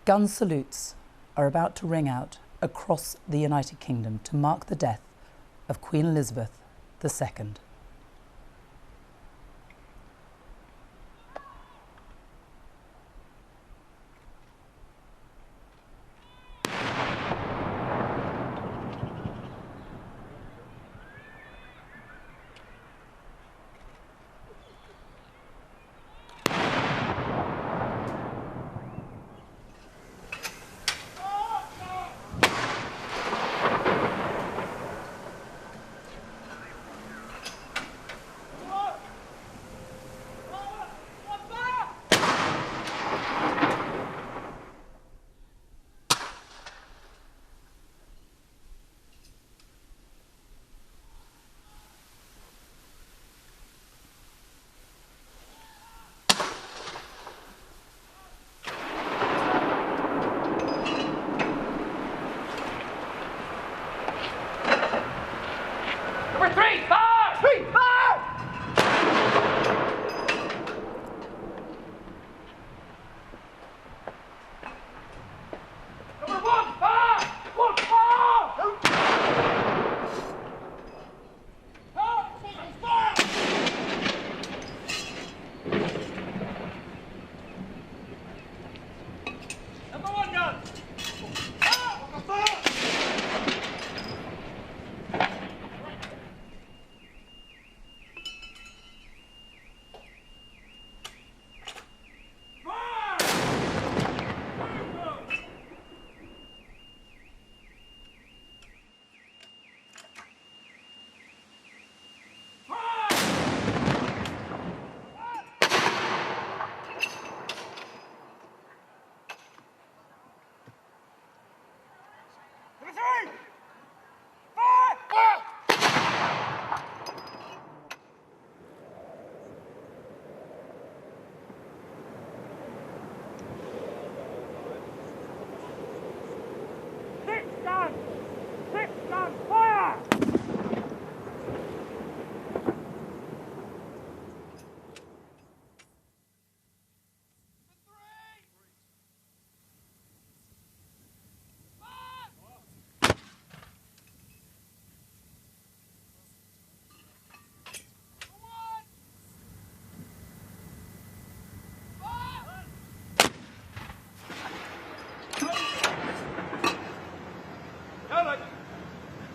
Gun salutes are about to ring out across the United Kingdom to mark the death of Queen Elizabeth II.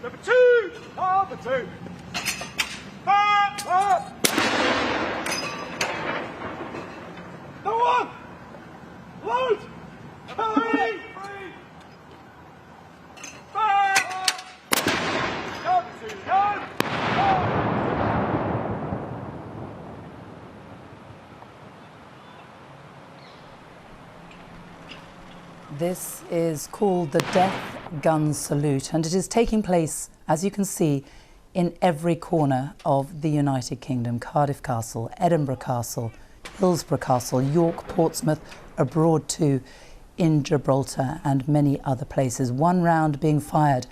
Number two! Number two! Fire! No one! Load! Three! Fire! Number two! This is called the Death Gun Salute, and it is taking place, as you can see, in every corner of the United Kingdom. Cardiff Castle, Edinburgh Castle, Hillsborough Castle, York, Portsmouth, abroad too, in Gibraltar and many other places. One round being fired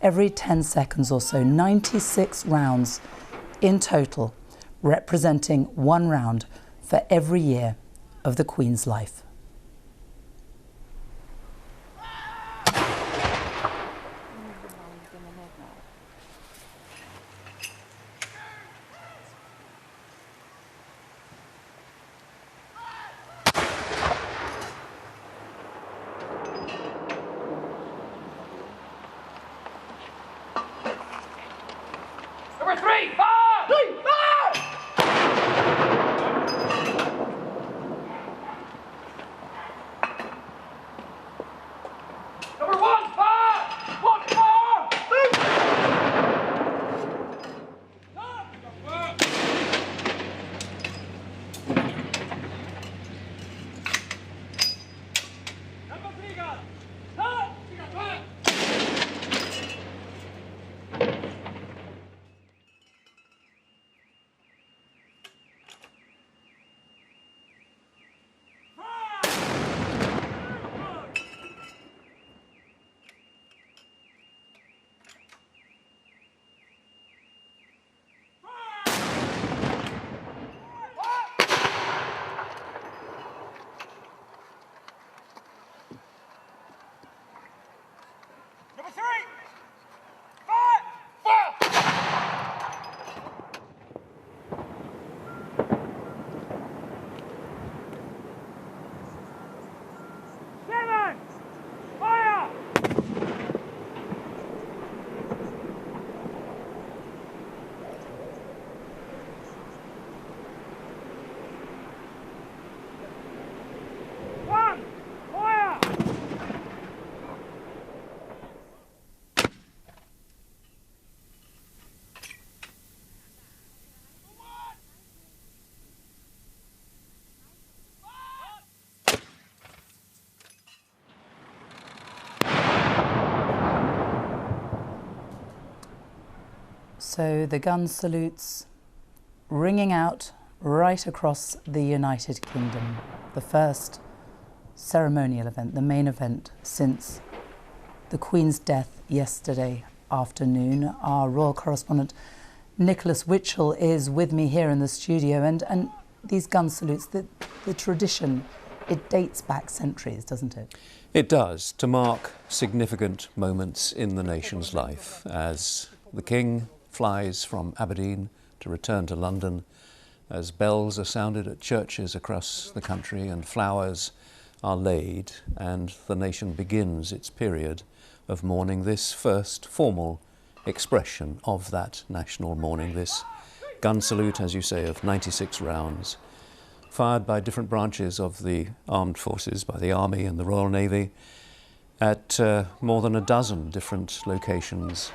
every 10 seconds or so. 96 rounds in total, representing one round for every year of the Queen's life. Number three! Fire! Three! Fire! So the gun salutes ringing out right across the United Kingdom. The first ceremonial event, the main event since the Queen's death yesterday afternoon. Our royal correspondent Nicholas Witchell is with me here in the studio, and these gun salutes, the tradition, it dates back centuries, doesn't it? It does, to mark significant moments in the nation's life as the King flies from Aberdeen to return to London, as bells are sounded at churches across the country and flowers are laid, and the nation begins its period of mourning, this first formal expression of that national mourning, this gun salute, as you say, of 96 rounds, fired by different branches of the armed forces, by the Army and the Royal Navy, at more than a dozen different locations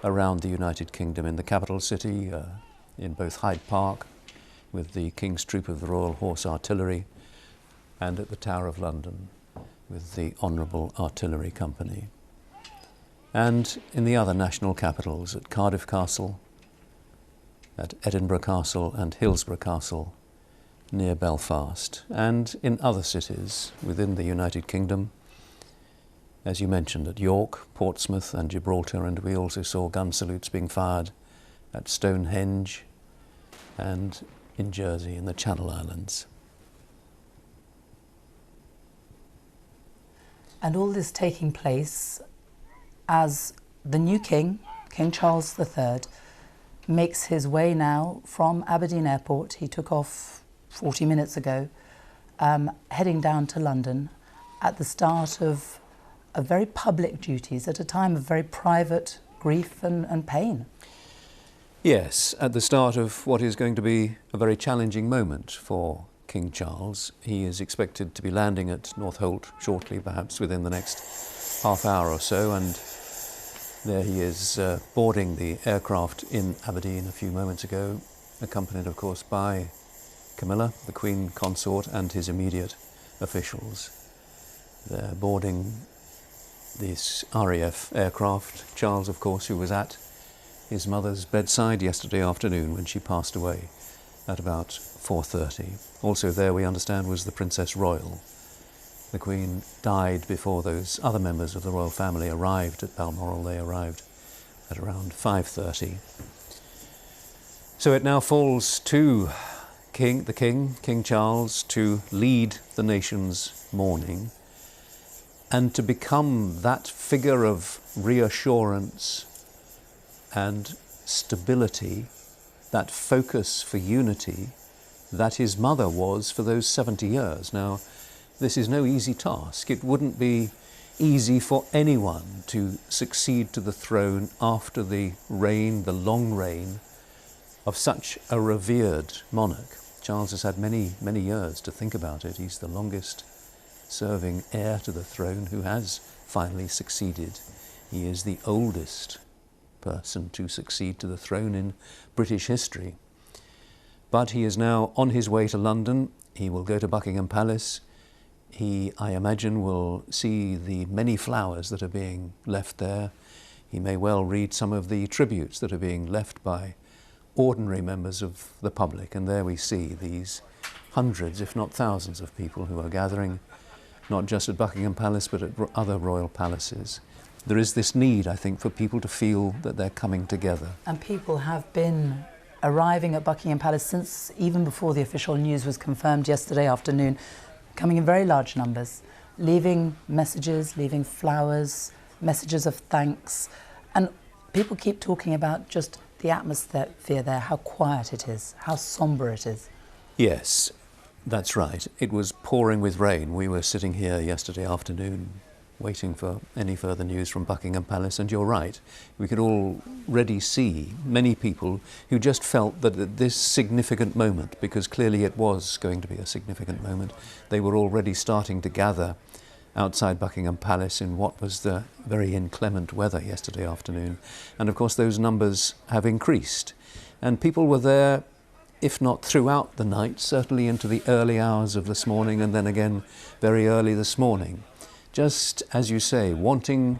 around the United Kingdom, in the capital city, in both Hyde Park, with the King's Troop of the Royal Horse Artillery, and at the Tower of London, with the Honourable Artillery Company. And in the other national capitals, at Cardiff Castle, at Edinburgh Castle and Hillsborough Castle, near Belfast, and in other cities within the United Kingdom, as you mentioned, at York, Portsmouth and Gibraltar, and we also saw gun salutes being fired at Stonehenge and in Jersey, in the Channel Islands. And all this taking place as the new King, King Charles III, makes his way now from Aberdeen Airport. He took off 40 minutes ago, heading down to London at the start of very public duties, at a time of very private grief and pain. Yes, at the start of what is going to be a very challenging moment for King Charles. He is expected to be landing at Northolt shortly, perhaps within the next half hour or so, and there he is boarding the aircraft in Aberdeen a few moments ago, accompanied of course by Camilla, the Queen Consort, and his immediate officials. They're boarding this RAF aircraft. Charles, of course, who was at his mother's bedside yesterday afternoon when she passed away at about 4:30. Also there, we understand, was the Princess Royal. The Queen died before those other members of the royal family arrived at Balmoral. They arrived at around 5:30. So it now falls to King Charles, to lead the nation's mourning and to become that figure of reassurance and stability, that focus for unity that his mother was for those 70 years. Now, this is no easy task. It wouldn't be easy for anyone to succeed to the throne after the reign, the long reign, of such a revered monarch. Charles has had many, many years to think about it. He's the longest serving heir to the throne who has finally succeeded. He is the oldest person to succeed to the throne in British history. But he is now on his way to London. He will go to Buckingham Palace. He, I imagine, will see the many flowers that are being left there. He may well read some of the tributes that are being left by ordinary members of the public. And there we see these hundreds, if not thousands, of people who are gathering, not just at Buckingham Palace, but at other royal palaces. There is this need, I think, for people to feel that they're coming together. And people have been arriving at Buckingham Palace since even before the official news was confirmed yesterday afternoon, coming in very large numbers, leaving messages, leaving flowers, messages of thanks. And people keep talking about just the atmosphere there, how quiet it is, how sombre it is. Yes, that's right. It was pouring with rain. We were sitting here yesterday afternoon waiting for any further news from Buckingham Palace, and you're right. We could already see many people who just felt that at this significant moment, because clearly it was going to be a significant moment, they were already starting to gather outside Buckingham Palace in what was the very inclement weather yesterday afternoon. And of course those numbers have increased. And people were there, if not throughout the night, certainly into the early hours of this morning, and then again very early this morning. Just, as you say, wanting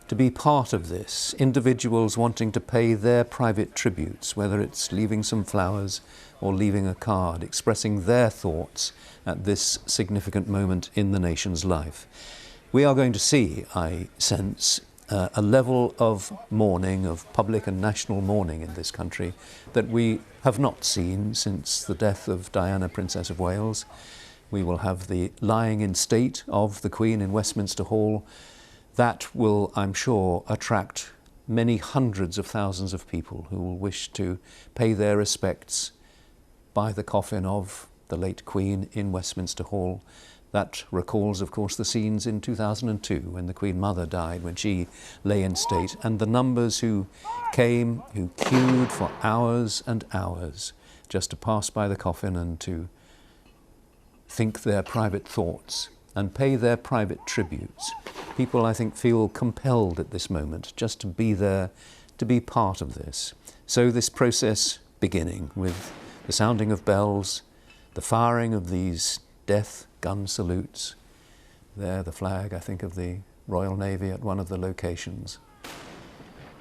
to be part of this, individuals wanting to pay their private tributes, whether it's leaving some flowers or leaving a card, expressing their thoughts at this significant moment in the nation's life. We are going to see, I sense, a level of mourning, of public and national mourning in this country that we have not seen since the death of Diana, Princess of Wales. We will have the lying in state of the Queen in Westminster Hall. That will, I'm sure, attract many hundreds of thousands of people who will wish to pay their respects by the coffin of the late Queen in Westminster Hall. That recalls, of course, the scenes in 2002 when the Queen Mother died, when she lay in state, and the numbers who came, who queued for hours and hours just to pass by the coffin and to think their private thoughts and pay their private tributes. People, I think, feel compelled at this moment just to be there, to be part of this. So this process beginning with the sounding of bells, the firing of these death gun salutes. There, the flag, I think, of the Royal Navy at one of the locations.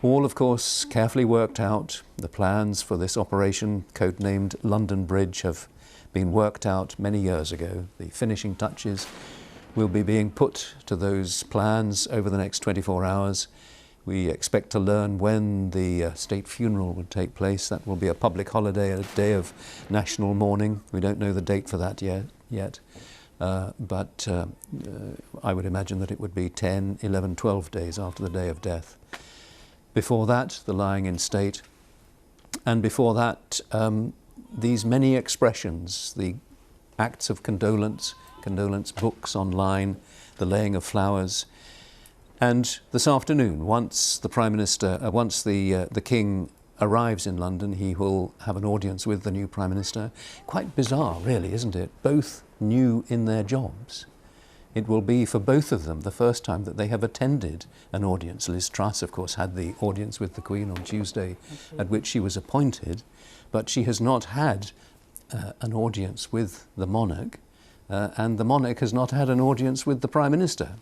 All, of course, carefully worked out. The plans for this operation, codenamed London Bridge, have been worked out many years ago. The finishing touches will be being put to those plans over the next 24 hours. We expect to learn when the state funeral will take place. That will be a public holiday, a day of national mourning. We don't know the date for that yet. But I would imagine that it would be 10, 11, 12 days after the day of death. Before that, the lying in state. And before that, these many expressions, the acts of condolence books online, the laying of flowers. And this afternoon, once the Prime Minister, once the King arrives in London, he will have an audience with the new Prime Minister. Quite bizarre, really, isn't it? Both new in their jobs. It will be for both of them the first time that they have attended an audience. Liz Truss, of course, had the audience with the Queen on Tuesday, at which she was appointed, but she has not had an audience with the monarch, and the monarch has not had an audience with the Prime Minister.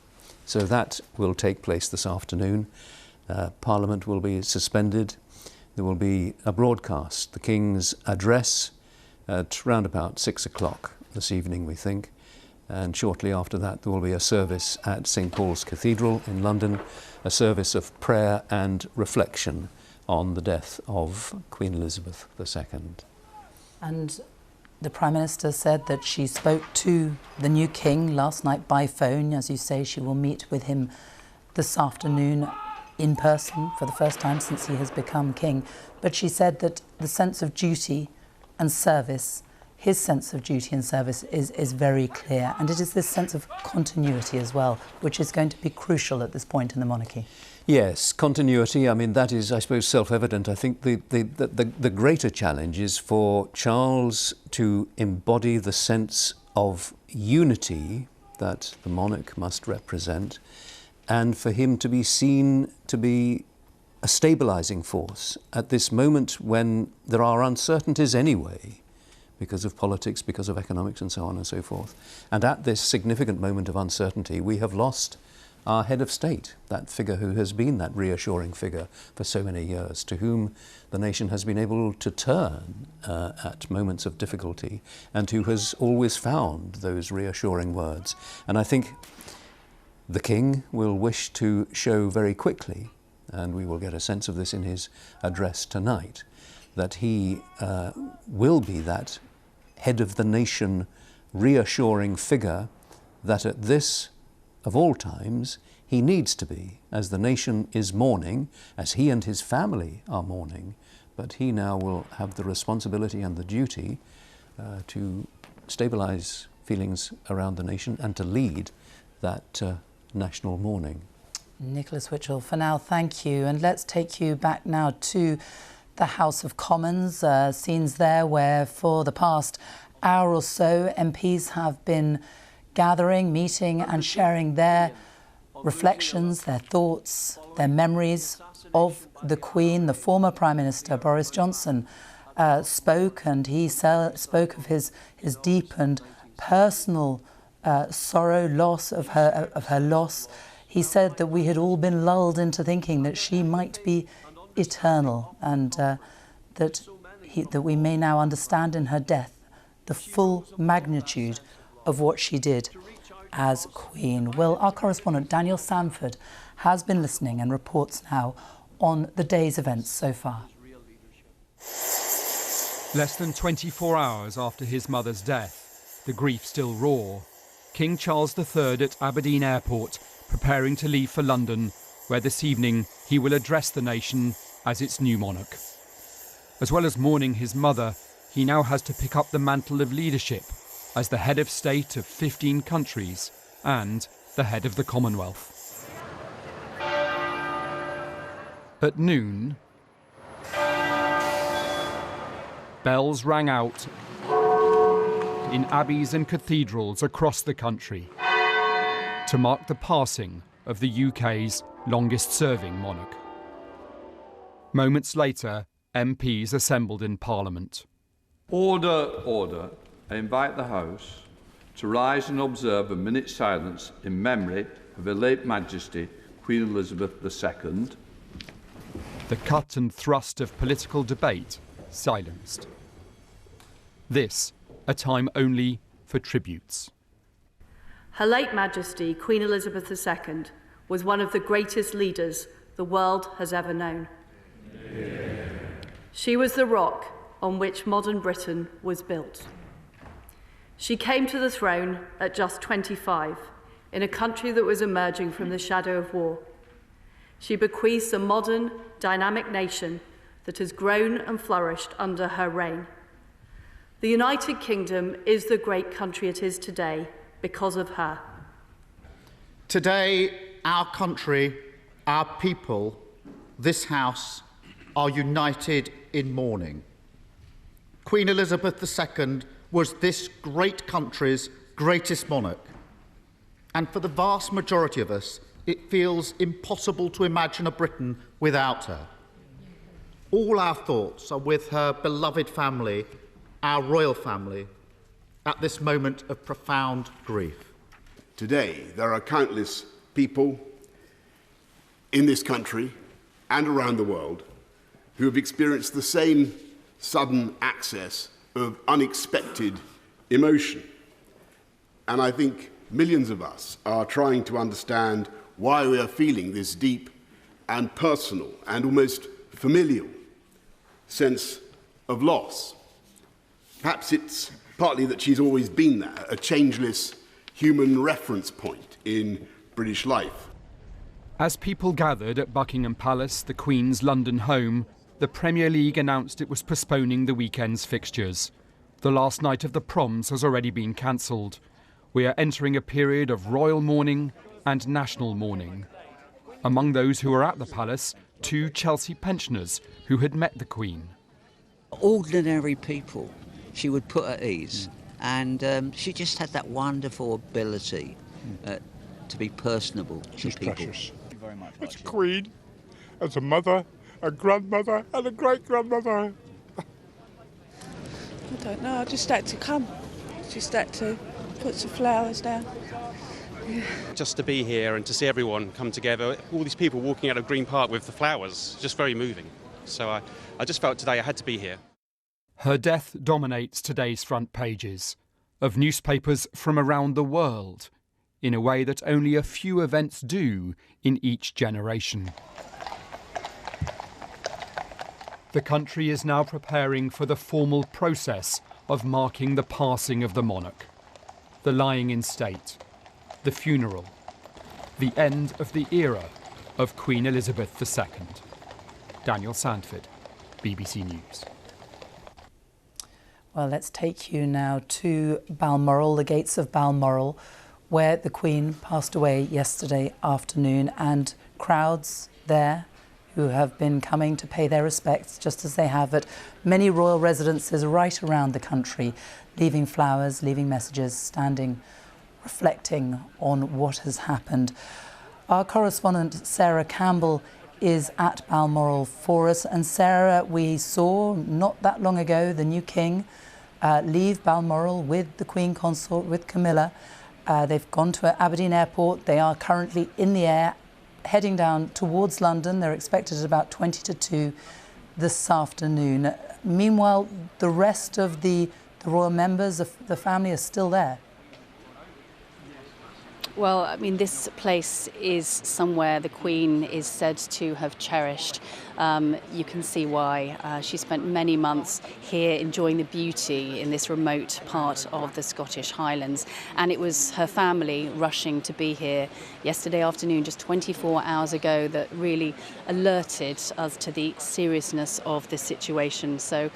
So that will take place this afternoon. Parliament will be suspended. There will be a broadcast, the King's address, at round about 6 o'clock this evening, we think. And shortly after that, there will be a service at St. Paul's Cathedral in London, a service of prayer and reflection on the death of Queen Elizabeth II. And the Prime Minister said that she spoke to the new King last night by phone. As you say, she will meet with him this afternoon in person for the first time since he has become King. But she said that the sense of duty and service, his sense of duty and service is very clear. And it is this sense of continuity as well, which is going to be crucial at this point in the monarchy. Yes, continuity, I mean, that is, I suppose, self-evident. I think the greater challenge is for Charles to embody the sense of unity that the monarch must represent, and for him to be seen to be a stabilising force at this moment when there are uncertainties anyway, because of politics, because of economics and so on and so forth. And at this significant moment of uncertainty, we have lost our head of state, that figure who has been that reassuring figure for so many years, to whom the nation has been able to turn at moments of difficulty, and who has always found those reassuring words. And I think the King will wish to show very quickly, and we will get a sense of this in his address tonight, that he will be that head of the nation reassuring figure that at this of all times he needs to be, as the nation is mourning, as he and his family are mourning, but he now will have the responsibility and the duty to stabilise feelings around the nation and to lead that national mourning. Nicholas Witchell, for now, thank you. And let's take you back now to the House of Commons, scenes there where for the past hour or so MPs have been gathering, meeting and sharing their reflections, their thoughts, their memories of the Queen. The former Prime Minister, Boris Johnson, spoke, and he spoke of his deep and personal sorrow, loss of her loss. he said that we had all been lulled into thinking that she might be eternal, and that we may now understand in her death the full magnitude of what she did as Queen. Well, our correspondent Daniel Sanford has been listening and reports now on the day's events so far. Less than 24 hours after his mother's death, the grief still raw, King Charles III at Aberdeen Airport preparing to leave for London, where this evening he will address the nation as its new monarch. As well as mourning his mother, he now has to pick up the mantle of leadership as the head of state of 15 countries and the head of the Commonwealth. At noon, bells rang out in abbeys and cathedrals across the country to mark the passing of the UK's longest-serving monarch. Moments later, MPs assembled in Parliament. Order, order. I invite the House to rise and observe a minute's silence in memory of Her late Majesty, Queen Elizabeth II. The cut and thrust of political debate silenced. This, a time only for tributes. Her late Majesty, Queen Elizabeth II, was one of the greatest leaders the world has ever known. Yeah. She was the rock on which modern Britain was built. She came to the throne at just 25, in a country that was emerging from the shadow of war. She bequeaths a modern, dynamic nation that has grown and flourished under her reign. The United Kingdom is the great country it is today because of her. Today, our country, our people, this House, are united in mourning. Queen Elizabeth II was this great country's greatest monarch. And for the vast majority of us, it feels impossible to imagine a Britain without her. All our thoughts are with her beloved family, our royal family, at this moment of profound grief. Today, there are countless people in this country and around the world who have experienced the same sudden access of unexpected emotion. And I think millions of us are trying to understand why we are feeling this deep and personal and almost familial sense of loss. Perhaps it's partly that she's always been there, a changeless human reference point in British life. As people gathered at Buckingham Palace, the Queen's London home, the Premier League announced it was postponing the weekend's fixtures. The last night of the proms has already been cancelled. We are entering a period of royal mourning and national mourning. Among those who were at the palace, 2 Chelsea pensioners who had met the Queen. Ordinary people she would put at ease, and she just had that wonderful ability to be personable to people. Precious. Very much as a queen, as a mother, a grandmother and a great-grandmother. I don't know, I just had to come. Just had to put some flowers down. Yeah. Just to be here and to see everyone come together, all these people walking out of Green Park with the flowers, just very moving. So I just felt today I had to be here. Her death dominates today's front pages of newspapers from around the world, in a way that only a few events do in each generation. The country is now preparing for the formal process of marking the passing of the monarch, the lying in state, the funeral, the end of the era of Queen Elizabeth II. Daniel Sanford, BBC News. Well, let's take you now to Balmoral, the gates of Balmoral, where the Queen passed away yesterday afternoon, and crowds there who have been coming to pay their respects, just as they have at many royal residences right around the country, leaving flowers, leaving messages, standing, reflecting on what has happened. Our correspondent Sarah Campbell is at Balmoral for us. And Sarah, we saw not that long ago the new king leave Balmoral with the Queen Consort, with Camilla. They've gone to Aberdeen Airport. They are currently in the air, heading down towards London. They're expected at about 20 to 2 this afternoon. Meanwhile, the rest of the royal members of the family are still there. Well, I mean, this place is somewhere the Queen is said to have cherished. You can see why. She spent many months here enjoying the beauty in this remote part of the Scottish Highlands. And it was her family rushing to be here yesterday afternoon, just 24 hours ago, that really alerted us to the seriousness of this situation. So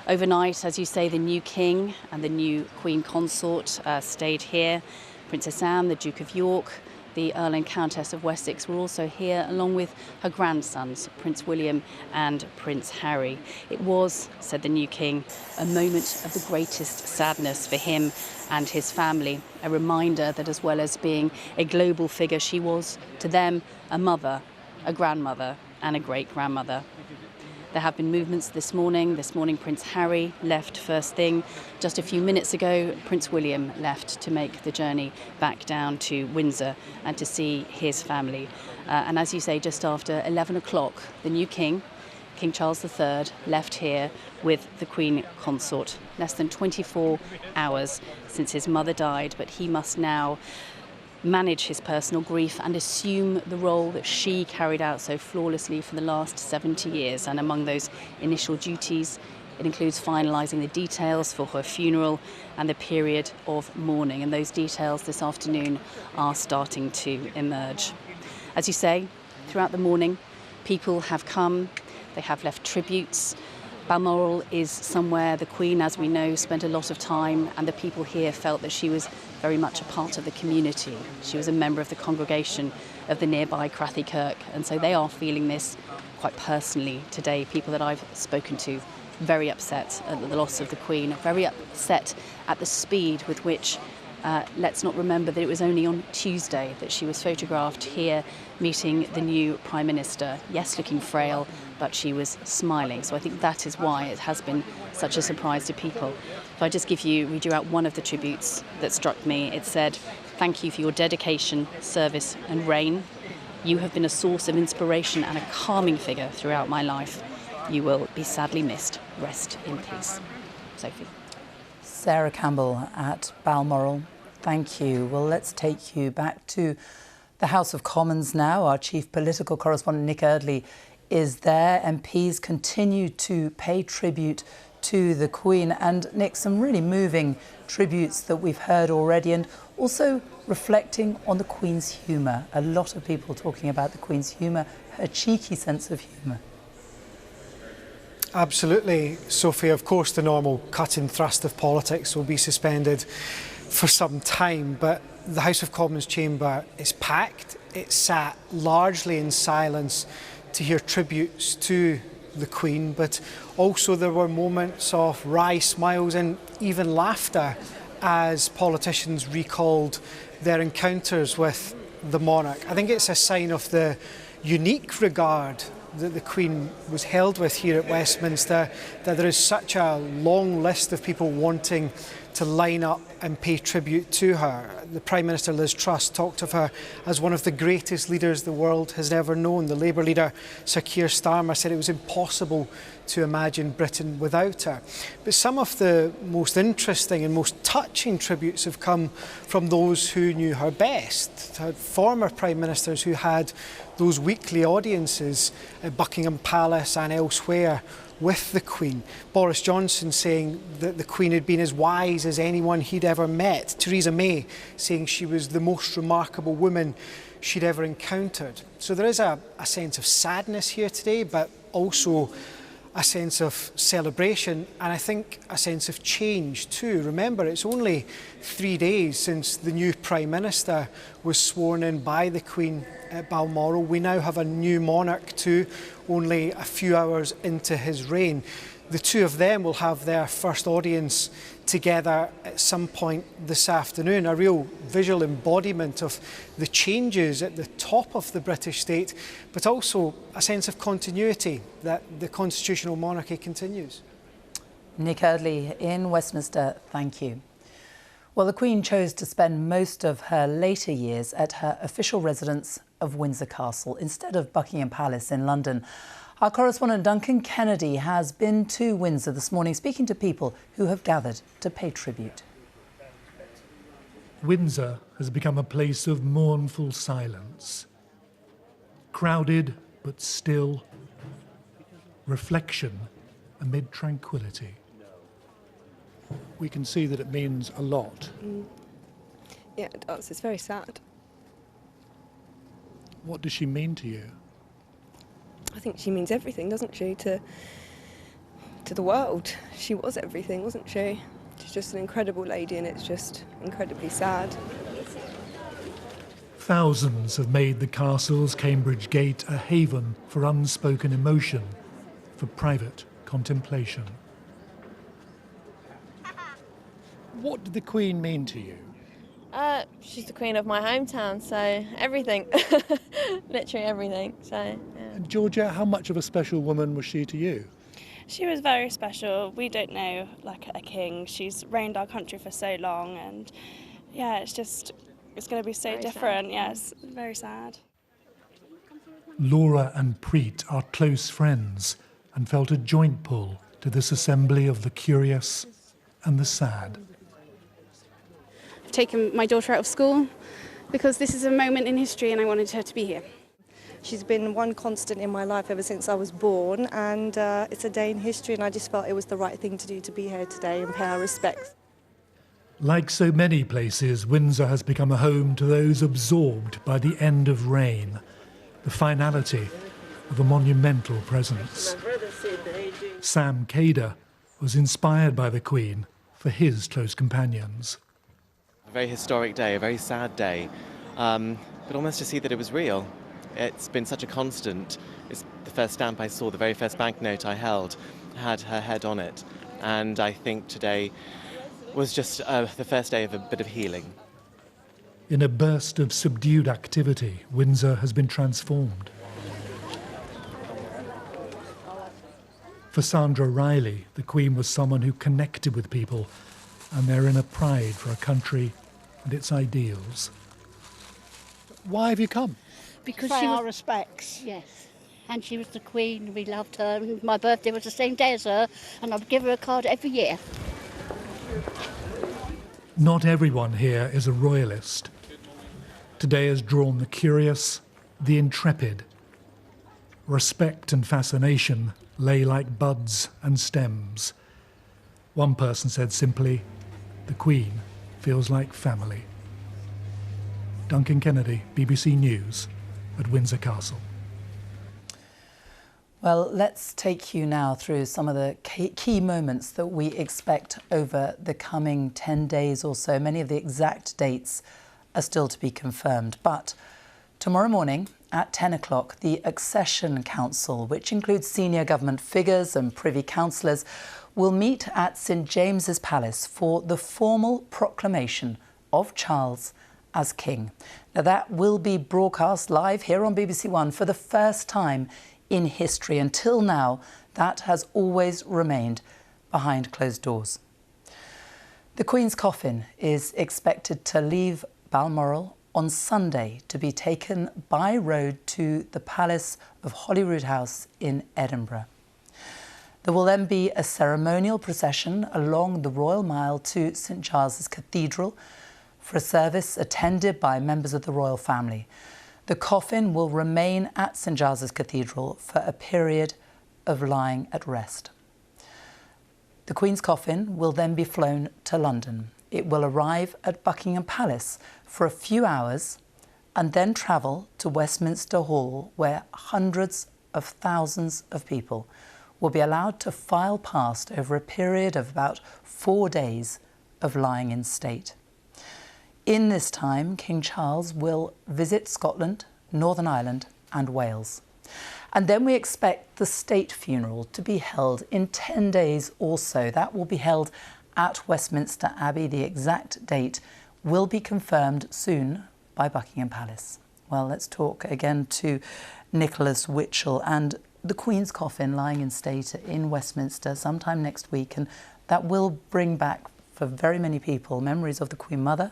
overnight, as you say, the new King and the new Queen Consort stayed here. Princess Anne, the Duke of York, the Earl and Countess of Wessex were also here, along with her grandsons, Prince William and Prince Harry. It was, said the new King, a moment of the greatest sadness for him and his family, a reminder that as well as being a global figure, she was, to them, a mother, a grandmother and a great-grandmother. There have been movements this morning. This morning, Prince Harry left first thing. Just a few minutes ago, Prince William left to make the journey back down to Windsor and to see his family. And as you say, just after 11 o'clock, the new King, King Charles III, left here with the Queen Consort. Less than 24 hours since his mother died, but he must now manage his personal grief and assume the role that she carried out so flawlessly for the last 70 years. And among those initial duties, it includes finalising the details for her funeral and the period of mourning. And those details this afternoon are starting to emerge. As you say, throughout the morning, people have come, they have left tributes. Balmoral is somewhere the Queen, as we know, spent a lot of time, and the people here felt that she was very much a part of the community. She was a member of the congregation of the nearby Crathy Kirk, and so they are feeling this quite personally today. People that I've spoken to, very upset at the loss of the Queen, very upset at the speed with which, let's not remember that it was only on Tuesday that she was photographed here meeting the new Prime Minister. Yes, looking frail, but she was smiling. So I think that is why it has been such a surprise to people. If I just read you out one of the tributes that struck me, it said, "Thank you for your dedication, service and reign. You have been a source of inspiration and a calming figure throughout my life. You will be sadly missed. Rest in peace." Sophie. Sarah Campbell at Balmoral, thank you. Well, let's take you back to the House of Commons now. Our chief political correspondent, Nick Eardley, is there. MPs continue to pay tribute to the Queen. And Nick, some really moving tributes that we've heard already, and also reflecting on the Queen's humour. A lot of people talking about the Queen's humour, her cheeky sense of humour. Absolutely, Sophie. Of course, the normal cut and thrust of politics will be suspended for some time, but the House of Commons chamber is packed. It sat largely in silence to hear tributes to the Queen, but also there were moments of wry smiles and even laughter as politicians recalled their encounters with the monarch. I think it's a sign of the unique regard that the Queen was held with here at Westminster, that there is such a long list of people wanting to line up and pay tribute to her. The Prime Minister Liz Truss talked of her as one of the greatest leaders the world has ever known. The Labour leader Sir Keir Starmer said it was impossible to imagine Britain without her. But some of the most interesting and most touching tributes have come from those who knew her best. Former Prime Ministers who had those weekly audiences at Buckingham Palace and elsewhere with the Queen. Boris Johnson saying that the Queen had been as wise as anyone he'd ever met. Theresa May saying she was the most remarkable woman she'd ever encountered. So there is a sense of sadness here today, but also a sense of celebration, and I think a sense of change too. Remember, it's only 3 days since the new Prime Minister was sworn in by the Queen at Balmoral. We now have a new monarch too, only a few hours into his reign. The two of them will have their first audience together at some point this afternoon, a real visual embodiment of the changes at the top of the British state, but also a sense of continuity, that the constitutional monarchy continues. Nick Eardley in Westminster, thank you. Well, the Queen chose to spend most of her later years at her official residence of Windsor Castle instead of Buckingham Palace in London. Our correspondent Duncan Kennedy has been to Windsor this morning, speaking to people who have gathered to pay tribute. Windsor has become a place of mournful silence. Crowded but still. Reflection amid tranquility. We can see that it means a lot. Yeah, it does. It's very sad. What does she mean to you? I think she means everything, doesn't she, to the world. She was everything, wasn't she? She's just an incredible lady, and it's just incredibly sad. Thousands have made the castle's Cambridge Gate a haven for unspoken emotion, for private contemplation. What did the Queen mean to you? She's the Queen of my hometown, so everything. Literally everything. So, yeah. And Georgia, how much of a special woman was she to you? She was very special. We don't know like a king. She's reigned our country for so long, and yeah, it's going to be so very different. Yes, yeah, very sad. Laura and Preet are close friends and felt a joint pull to this assembly of the curious and the sad. I've taken my daughter out of school because this is a moment in history and I wanted her to be here. She's been one constant in my life ever since I was born, and it's a day in history, and I just felt it was the right thing to do to be here today and pay our respects. Like so many places, Windsor has become a home to those absorbed by the end of reign, the finality of a monumental presence. Sam Cader was inspired by the Queen for his close companions. A very historic day, a very sad day, but almost to see that it was real. It's been such a constant. It's the first stamp I saw, the very first banknote I held, had her head on it. And I think today was just the first day of a bit of healing. In a burst of subdued activity, Windsor has been transformed. For Sandra Riley, the Queen was someone who connected with people and their inner pride for a country and its ideals. Why have you come? Because she was our respects. Yes, and she was the Queen. We loved her. And my birthday was the same day as her, and I'd give her a card every year. Not everyone here is a royalist. Today has drawn the curious, the intrepid. Respect and fascination lay like buds and stems. One person said simply, "The Queen feels like family." Duncan Kennedy, BBC News, at Windsor Castle. Well, let's take you now through some of the key moments that we expect over the coming 10 days or so. Many of the exact dates are still to be confirmed. But tomorrow morning at 10 o'clock, the Accession Council, which includes senior government figures and Privy Councillors, will meet at St James's Palace for the formal proclamation of Charles as King. Now, that will be broadcast live here on BBC One for the first time in history. Until now, that has always remained behind closed doors. The Queen's coffin is expected to leave Balmoral on Sunday to be taken by road to the Palace of Holyrood House in Edinburgh. There will then be a ceremonial procession along the Royal Mile to St Giles's Cathedral for a service attended by members of the royal family. The coffin will remain at St Giles's Cathedral for a period of lying at rest. The Queen's coffin will then be flown to London. It will arrive at Buckingham Palace for a few hours and then travel to Westminster Hall, where hundreds of thousands of people will be allowed to file past over a period of about 4 days of lying in state. In this time, King Charles will visit Scotland, Northern Ireland and Wales. And then we expect the state funeral to be held in 10 days or so. That will be held at Westminster Abbey. The exact date will be confirmed soon by Buckingham Palace. Well, let's talk again to Nicholas Witchell and the Queen's coffin lying in state in Westminster sometime next week, and that will bring back for very many people, memories of the Queen Mother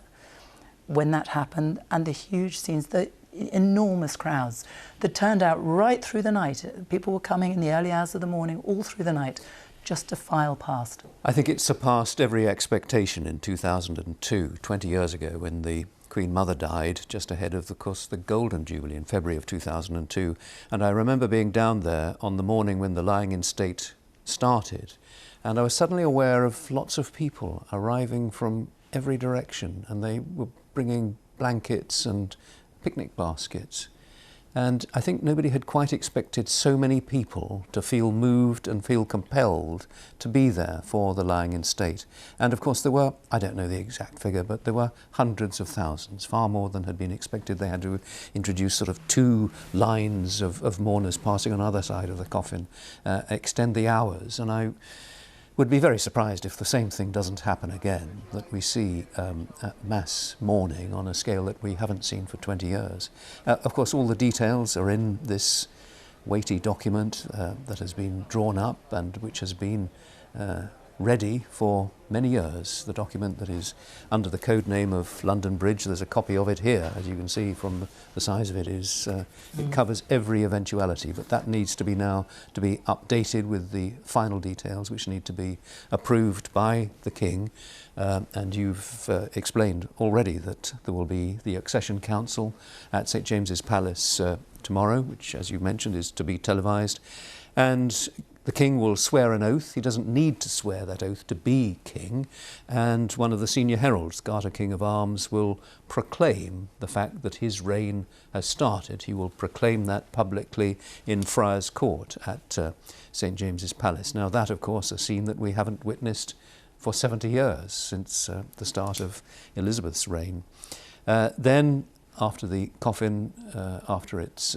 when that happened, and the huge scenes, the enormous crowds that turned out right through the night. People were coming in the early hours of the morning, all through the night, just to file past. I think it surpassed every expectation in 2002, 20 years ago, when the Queen Mother died, just ahead of, course, the Golden Jubilee in February of 2002. And I remember being down there on the morning when the lying in state started, and I was suddenly aware of lots of people arriving from every direction, and they were bringing blankets and picnic baskets. And I think nobody had quite expected so many people to feel moved and feel compelled to be there for the lying in state. And of course there were, I don't know the exact figure, but there were hundreds of thousands, far more than had been expected. They had to introduce sort of 2 lines of mourners passing on either side of the coffin, extend the hours. And I would be very surprised if the same thing doesn't happen again, that we see mass mourning on a scale that we haven't seen for 20 years. Of course, all the details are in this weighty document that has been drawn up and which has been ready for many years. The document that is under the code name of London Bridge, there's a copy of it here, as you can see from the size of it, it covers every eventuality, but that needs to be now to be updated with the final details which need to be approved by the King. And you've explained already that there will be the Accession Council at St James's Palace tomorrow, which, as you mentioned, is to be televised. And the King will swear an oath. He doesn't need to swear that oath to be King. And one of the senior heralds, Garter King of Arms, will proclaim the fact that his reign has started. He will proclaim that publicly in Friars Court at St James's Palace. Now that, of course, a scene that we haven't witnessed for 70 years, since the start of Elizabeth's reign. Then, after the coffin, after its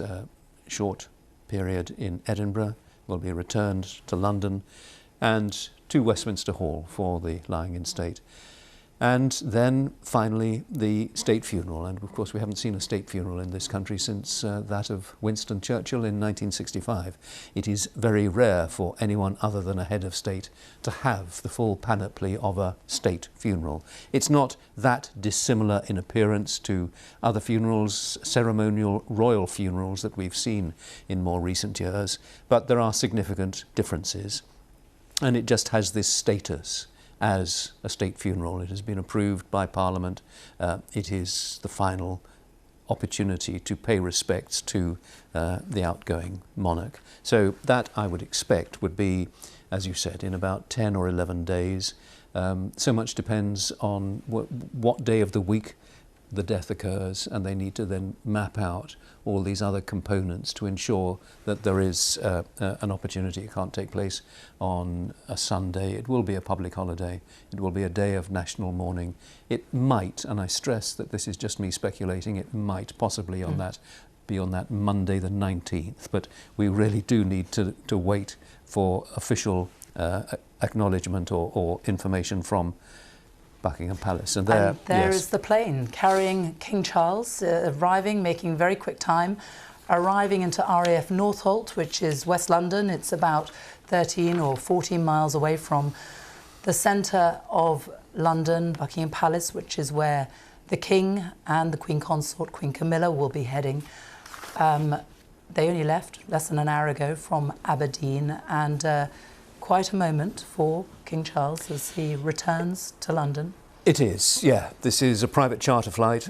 short period in Edinburgh, will be returned to London and to Westminster Hall for the lying in state. And then finally the state funeral, and of course we haven't seen a state funeral in this country since that of Winston Churchill in 1965. It is very rare for anyone other than a head of state to have the full panoply of a state funeral. It's not that dissimilar in appearance to other funerals, ceremonial royal funerals that we've seen in more recent years, but there are significant differences, and it just has this status as a state funeral. It has been approved by Parliament. It is the final opportunity to pay respects to the outgoing monarch. So that, I would expect, would be, as you said, in about 10 or 11 days. So much depends on what day of the week the death occurs, and they need to then map out all these other components to ensure that there is an opportunity. It can't take place on a Sunday. It will be a public holiday. It will be a day of national mourning. It might, and I stress that this is just me speculating, it might possibly be on that Monday the 19th, but we really do need to wait for official acknowledgement or information from Buckingham Palace. And there yes. Is the plane carrying King Charles, arriving, making very quick time, arriving into RAF Northolt, which is West London. It's about 13 or 14 miles away from the centre of London, Buckingham Palace, which is where the King and the Queen Consort, Queen Camilla, will be heading. They only left less than an hour ago from Aberdeen, and quite a moment for King Charles as he returns to London. It is, yeah. This is a private charter flight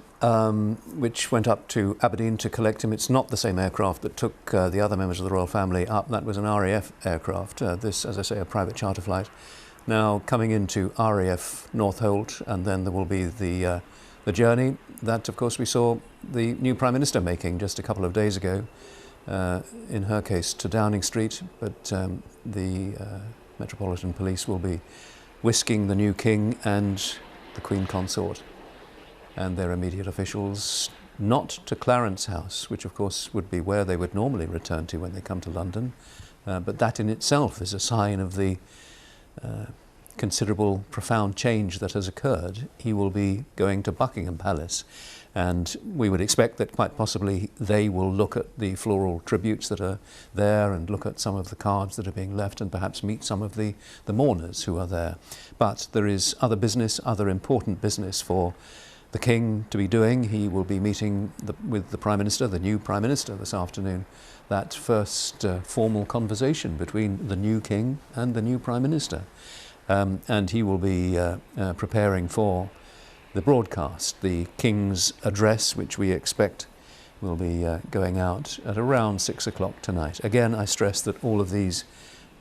which went up to Aberdeen to collect him. It's not the same aircraft that took the other members of the royal family up. That was an RAF aircraft. This, as I say, a private charter flight. Now coming into RAF Northolt, and then there will be the journey that, of course, we saw the new Prime Minister making just a couple of days ago. In her case to Downing Street, but the Metropolitan Police will be whisking the new King and the Queen Consort and their immediate officials not to Clarence House, which of course would be where they would normally return to when they come to London, but that in itself is a sign of the considerable, profound change that has occurred. He will be going to Buckingham Palace, And we would expect that quite possibly they will look at the floral tributes that are there and look at some of the cards that are being left and perhaps meet some of the mourners who are there. But there is other business, other important business for the King to be doing. He will be meeting with the Prime Minister, the new Prime Minister, this afternoon. That first formal conversation between the new King and the new Prime Minister. And he will be preparing for the broadcast, the King's address, which we expect will be going out at around 6 o'clock tonight. Again, I stress that all of these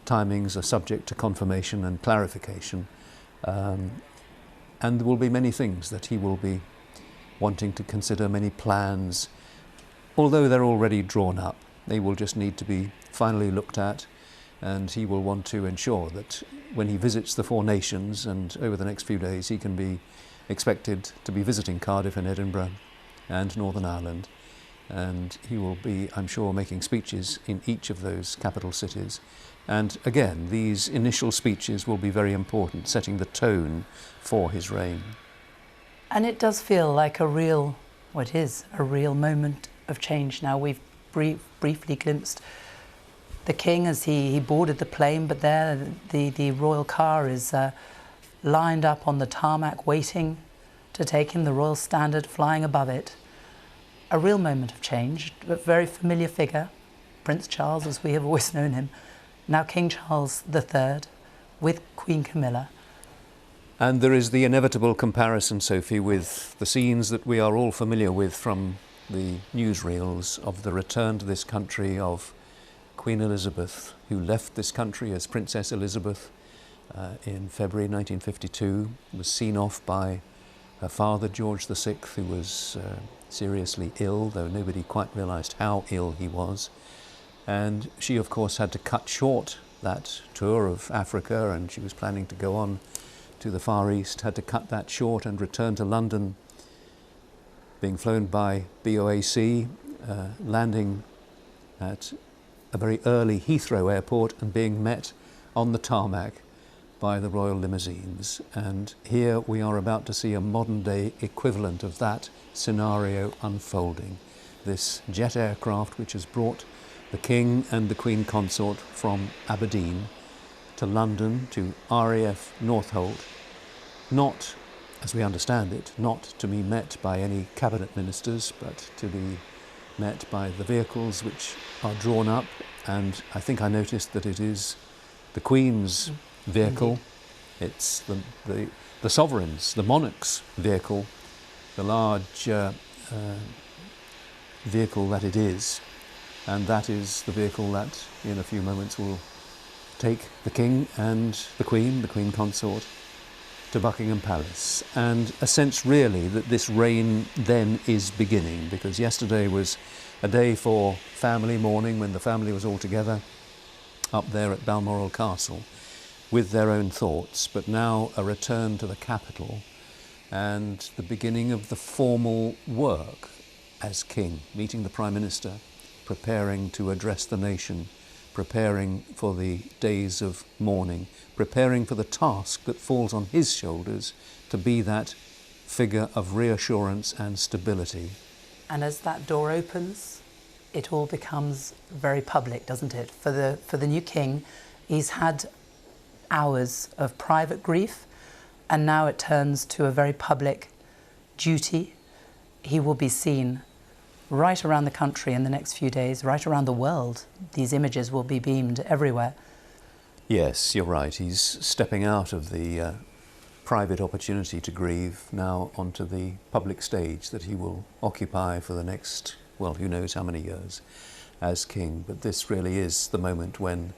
timings are subject to confirmation and clarification. And there will be many things that he will be wanting to consider, many plans. Although they're already drawn up, they will just need to be finally looked at, and he will want to ensure that when he visits the four nations, and over the next few days he can be expected to be visiting Cardiff and Edinburgh and Northern Ireland, and he will be, I'm sure, making speeches in each of those capital cities. And again, these initial speeches will be very important, setting the tone for his reign. And it does feel like it is a real moment of change now. We've briefly glimpsed the King as he boarded the plane, but there the royal car is lined up on the tarmac waiting to take him, the royal standard flying above it. A real moment of change, a very familiar figure, Prince Charles as we have always known him, now King Charles III with Queen Camilla. And there is the inevitable comparison, Sophie, with the scenes that we are all familiar with from the newsreels of the return to this country of Queen Elizabeth, who left this country as Princess Elizabeth in February 1952, was seen off by her father, George VI, who was seriously ill, though nobody quite realised how ill he was. And she, of course, had to cut short that tour of Africa, and she was planning to go on to the Far East, had to cut that short and return to London, being flown by BOAC, landing at a very early Heathrow airport and being met on the tarmac by the royal limousines. And here we are about to see a modern day equivalent of that scenario unfolding. This jet aircraft which has brought the King and the Queen Consort from Aberdeen to London, to RAF Northolt, not, as we understand it, not to be met by any cabinet ministers, but to be met by the vehicles which are drawn up. And I think I noticed that it is the Queen's vehicle. It's the sovereign's, the monarch's vehicle, the large vehicle that it is. And that is the vehicle that in a few moments will take the King and the Queen Consort, to Buckingham Palace. And a sense really that this reign then is beginning, because yesterday was a day for family mourning, when the family was all together up there at Balmoral Castle with their own thoughts, but now a return to the capital and the beginning of the formal work as King, meeting the Prime Minister, preparing to address the nation, preparing for the days of mourning, preparing for the task that falls on his shoulders to be that figure of reassurance and stability. And as that door opens, it all becomes very public, doesn't it? For the new King, he's had hours of private grief, and now it turns to a very public duty. He will be seen right around the country in the next few days, right around the world. These images will be beamed everywhere. Yes, you're right. He's stepping out of the private opportunity to grieve now onto the public stage that he will occupy for the next, well, who knows how many years as King. But this really is the moment when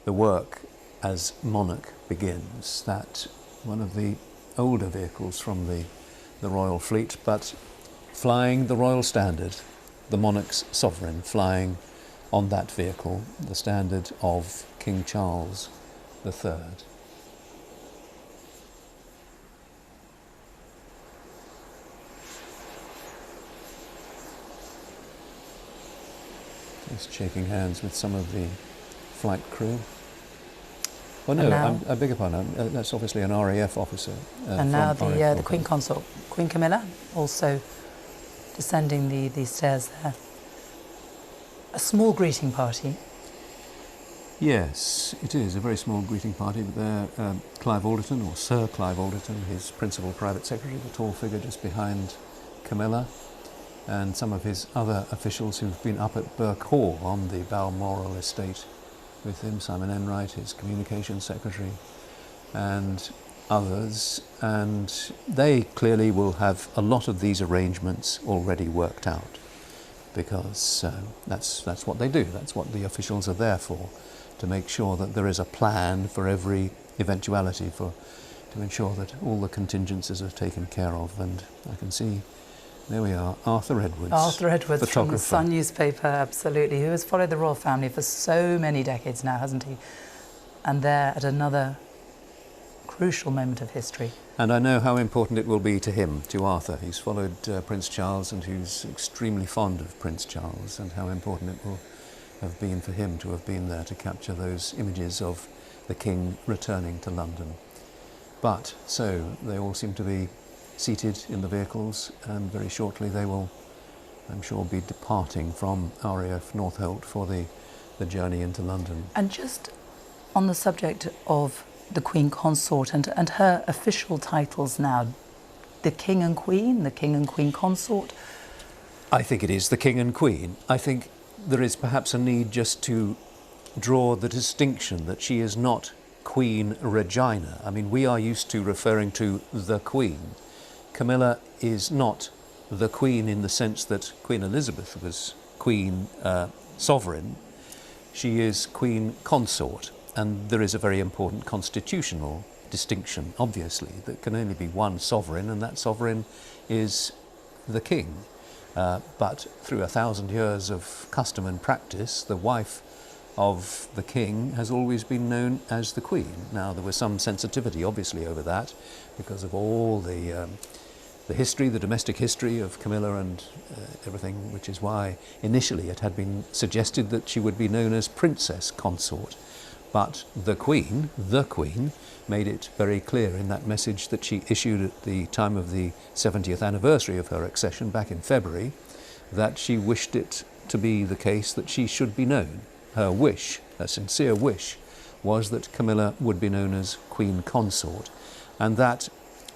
the work as monarch begins. That one of the older vehicles from the royal fleet, but flying the royal standard, the monarch's sovereign flying on that vehicle, the standard of King Charles III. Just shaking hands with some of the flight crew. Oh no, I beg your pardon, that's obviously an RAF officer. And now the Queen Consort, Queen Camilla, also descending the stairs there. A small greeting party. Yes, it is a very small greeting party, but there, Clive Alderton, or Sir Clive Alderton, his principal private secretary, the tall figure just behind Camilla, and some of his other officials who've been up at Burke Hall on the Balmoral estate with him, Simon Enright, his communications secretary, and others, and they clearly will have a lot of these arrangements already worked out, because that's what they do, that's what the officials are there for, to make sure that there is a plan for every eventuality, to ensure that all the contingencies are taken care of. And I can see, there we are, Arthur Edwards. Arthur Edwards from the Sun newspaper, absolutely, who has followed the royal family for so many decades now, hasn't he? And there at another crucial moment of history. And I know how important it will be to him, to Arthur. He's followed Prince Charles, and who's extremely fond of Prince Charles, and how important it will have been for him to have been there to capture those images of the King returning to London. But so they all seem to be seated in the vehicles, and very shortly they will, I'm sure, be departing from RAF Northolt for the journey into London. And just on the subject of the Queen Consort and her official titles now, the King and Queen, the King and Queen Consort? I think it is the King and Queen. I think there is perhaps a need just to draw the distinction that she is not Queen Regina. I mean, we are used to referring to the Queen. Camilla is not the Queen in the sense that Queen Elizabeth was Queen Sovereign. She is Queen Consort, and there is a very important constitutional distinction, obviously. There can only be one sovereign, and that sovereign is the King. But through 1,000 years of custom and practice, the wife of the King has always been known as the Queen. Now, there was some sensitivity, obviously, over that, because of all the history, the domestic history of Camilla and everything, which is why initially it had been suggested that she would be known as Princess Consort. But the Queen, made it very clear in that message that she issued at the time of the 70th anniversary of her accession back in February, that she wished it to be the case that she should be known. Her wish, her sincere wish, was that Camilla would be known as Queen Consort. And that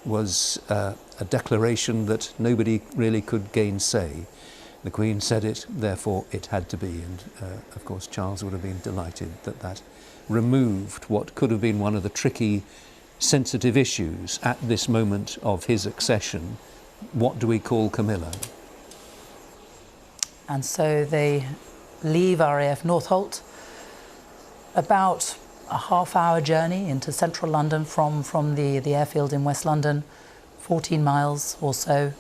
was a declaration that nobody really could gainsay. The Queen said it, therefore it had to be. And of course Charles would have been delighted that that removed what could have been one of the tricky, sensitive issues at this moment of his accession. What do we call Camilla? And so they leave RAF Northolt, about a half-hour journey into central London from the airfield in West London, 14 miles or so,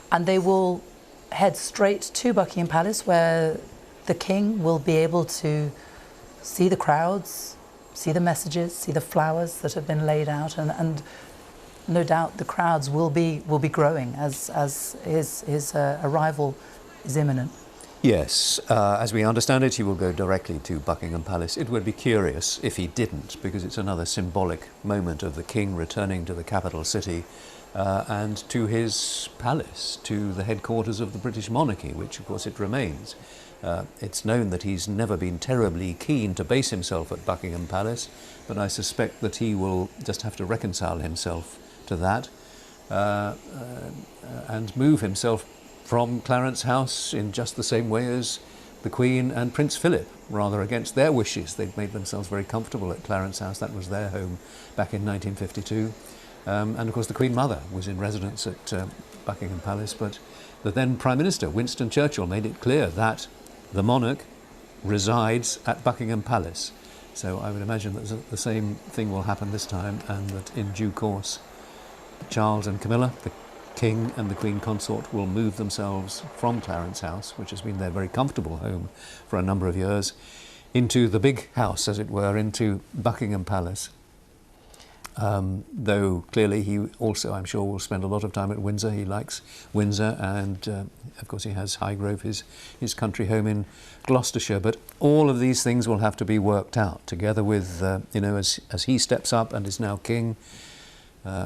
and they will head straight to Buckingham Palace, where the King will be able to see the crowds, see the messages, see the flowers that have been laid out, and no doubt the crowds will be growing as his arrival is imminent. Yes, as we understand it, he will go directly to Buckingham Palace. It would be curious if he didn't, because it's another symbolic moment of the King returning to the capital city and to his palace, to the headquarters of the British monarchy, which of course it remains. It's known that he's never been terribly keen to base himself at Buckingham Palace, but I suspect that he will just have to reconcile himself to that and move himself from Clarence House in just the same way as the Queen and Prince Philip, rather against their wishes. They'd made themselves very comfortable at Clarence House. That was their home back in 1952. And of course the Queen Mother was in residence at Buckingham Palace, but the then Prime Minister, Winston Churchill, made it clear that the monarch resides at Buckingham Palace. So I would imagine that the same thing will happen this time, and that in due course Charles and Camilla, the King and the Queen Consort, will move themselves from Clarence House, which has been their very comfortable home for a number of years, into the big house, as it were, into Buckingham Palace. Though clearly he also, I'm sure, will spend a lot of time at Windsor. He likes Windsor, and of course he has Highgrove, his country home in Gloucestershire. But all of these things will have to be worked out, together with, as he steps up and is now king,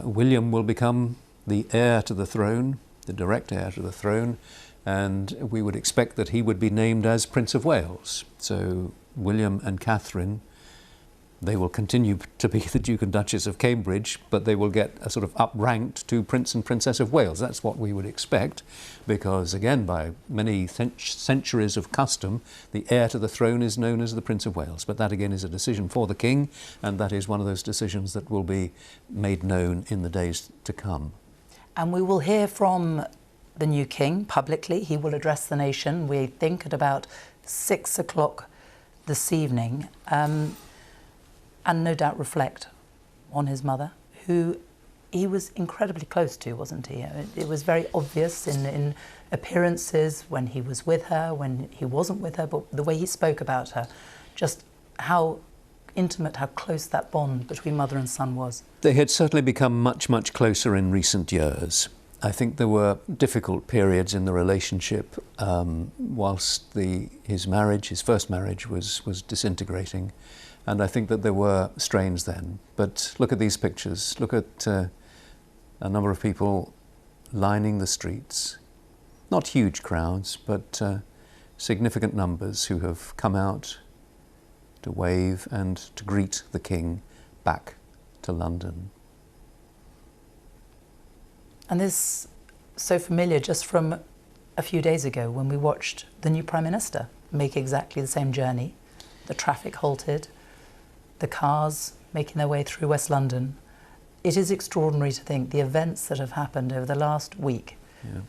William will become the heir to the throne, the direct heir to the throne, and we would expect that he would be named as Prince of Wales. So William and Catherine, they will continue to be the Duke and Duchess of Cambridge, but they will get a sort of up-ranked to Prince and Princess of Wales. That's what we would expect, because again, by many centuries of custom, the heir to the throne is known as the Prince of Wales. But that again is a decision for the King, and that is one of those decisions that will be made known in the days to come. And we will hear from the new King publicly. He will address the nation, we think, at about 6 o'clock this evening. And no doubt reflect on his mother, who he was incredibly close to, wasn't he? It was very obvious in appearances, when he was with her, when he wasn't with her, but the way he spoke about her, just how intimate, how close that bond between mother and son was. They had certainly become much, much closer in recent years. I think there were difficult periods in the relationship whilst his first marriage was disintegrating. And I think that there were strains then. But look at these pictures. Look at a number of people lining the streets. Not huge crowds, but significant numbers who have come out to wave and to greet the King back to London. And this so familiar just from a few days ago when we watched the new Prime Minister make exactly the same journey. The traffic halted, the cars making their way through West London. It is extraordinary to think the events that have happened over the last week. Yeah.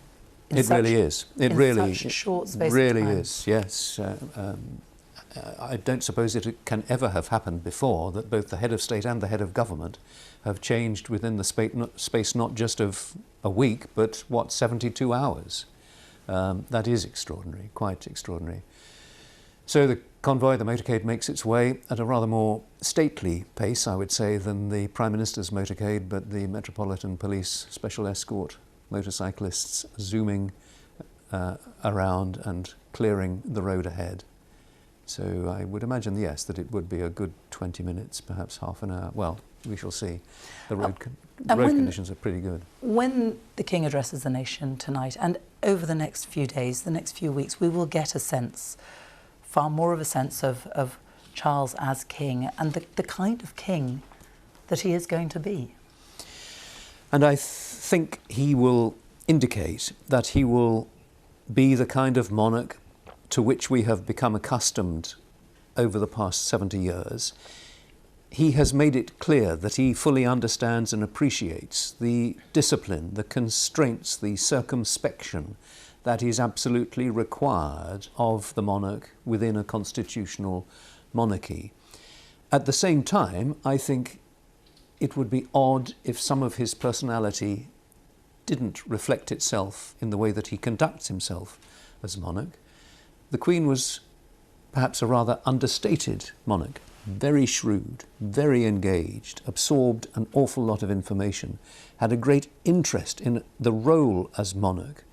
It really is. It really, such a short space really of time. is. Yes. I don't suppose it can ever have happened before that both the head of state and the head of government have changed within the space not just of a week, but 72 hours. That is extraordinary, quite extraordinary. So the convoy, the motorcade, makes its way at a rather more stately pace, I would say, than the Prime Minister's motorcade, but the Metropolitan Police Special Escort motorcyclists zooming around and clearing the road ahead. So I would imagine, yes, that it would be a good 20 minutes, perhaps half an hour. Well, we shall see. The road conditions are pretty good. When the King addresses the nation tonight, and over the next few days, the next few weeks, we will get a sense, far more of a sense of Charles as King and the kind of King that he is going to be. And I think he will indicate that he will be the kind of monarch to which we have become accustomed over the past 70 years. He has made it clear that he fully understands and appreciates the discipline, the constraints, the circumspection that is absolutely required of the monarch within a constitutional monarchy. At the same time, I think it would be odd if some of his personality didn't reflect itself in the way that he conducts himself as monarch. The Queen was perhaps a rather understated monarch, very shrewd, very engaged, absorbed an awful lot of information, had a great interest in the role as monarch,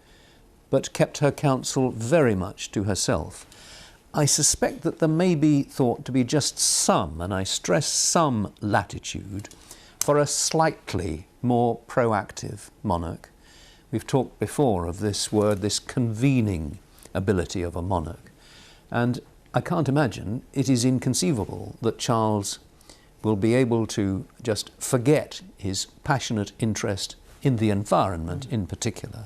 but kept her counsel very much to herself. I suspect that there may be thought to be just some, and I stress some, latitude for a slightly more proactive monarch. We've talked before of this word, this convening ability of a monarch. And I can't imagine, it is inconceivable that Charles will be able to just forget his passionate interest in the environment in particular.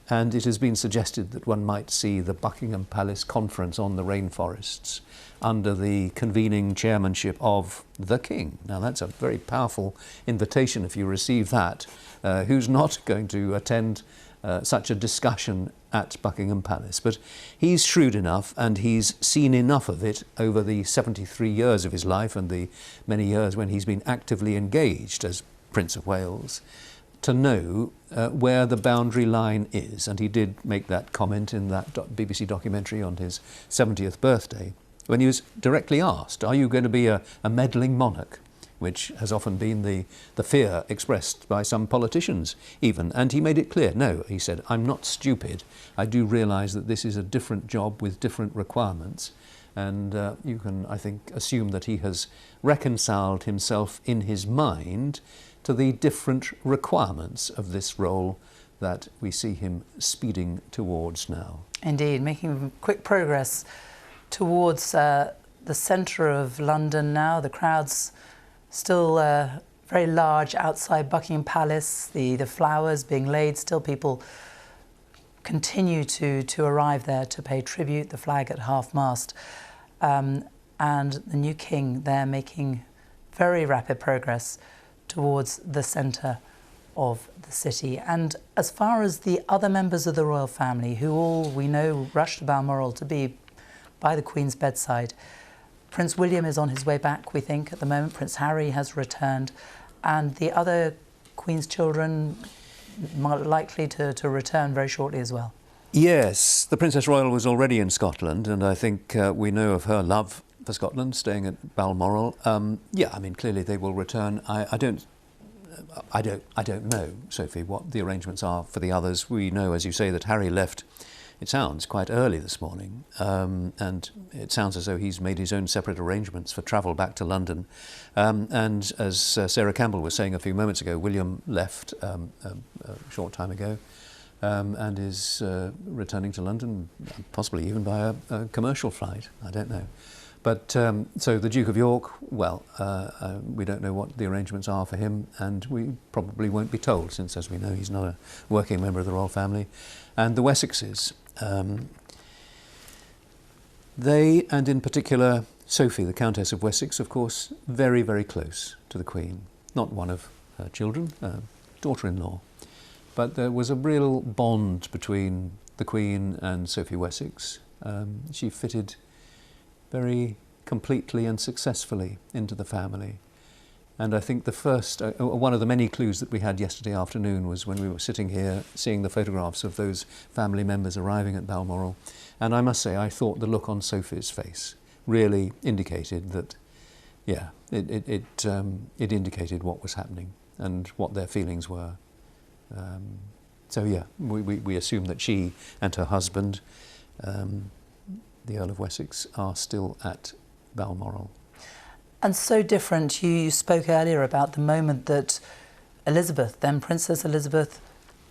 And it has been suggested that one might see the Buckingham Palace conference on the rainforests under the convening chairmanship of the King. Now that's a very powerful invitation if you receive that. Who's not going to attend such a discussion at Buckingham Palace? But he's shrewd enough and he's seen enough of it over the 73 years of his life and the many years when he's been actively engaged as Prince of Wales to know where the boundary line is. And he did make that comment in that BBC documentary on his 70th birthday when he was directly asked, are you going to be a meddling monarch? Which has often been the fear expressed by some politicians even. And he made it clear, no, he said, I'm not stupid. I do realise that this is a different job with different requirements. And you can, I think, assume that he has reconciled himself in his mind to the different requirements of this role that we see him speeding towards now. Indeed, making quick progress towards the centre of London now. The crowd's still very large outside Buckingham Palace, the flowers being laid, still people continue to arrive there to pay tribute, the flag at half-mast. And the new king there making very rapid progress towards the centre of the city. And as far as the other members of the royal family, who all we know rushed to Balmoral to be by the Queen's bedside, Prince William is on his way back, we think, at the moment. Prince Harry has returned, and the other Queen's children are likely to return very shortly as well. Yes, the Princess Royal was already in Scotland, and I think we know of her love for Scotland, staying at Balmoral. Yeah, I mean, clearly they will return. I don't know, Sophie, what the arrangements are for the others. We know, as you say, that Harry left, it sounds, quite early this morning, and it sounds as though he's made his own separate arrangements for travel back to London. And as Sarah Campbell was saying a few moments ago, William left a short time ago and is returning to London, possibly even by a commercial flight. I don't know. But so the Duke of York, well, we don't know what the arrangements are for him, and we probably won't be told, since, as we know, he's not a working member of the royal family. And the Wessexes, they, and in particular Sophie, the Countess of Wessex, of course, very, very close to the Queen. Not one of her children, daughter-in-law. But there was a real bond between the Queen and Sophie Wessex. She fitted very completely and successfully into the family. And I think the first, one of the many clues that we had yesterday afternoon was when we were sitting here seeing the photographs of those family members arriving at Balmoral. And I must say, I thought the look on Sophie's face really indicated that, yeah, it indicated what was happening and what their feelings were. So yeah, we assume that she and her husband, the Earl of Wessex, are still at Balmoral. And so different. You spoke earlier about the moment that Elizabeth, then Princess Elizabeth,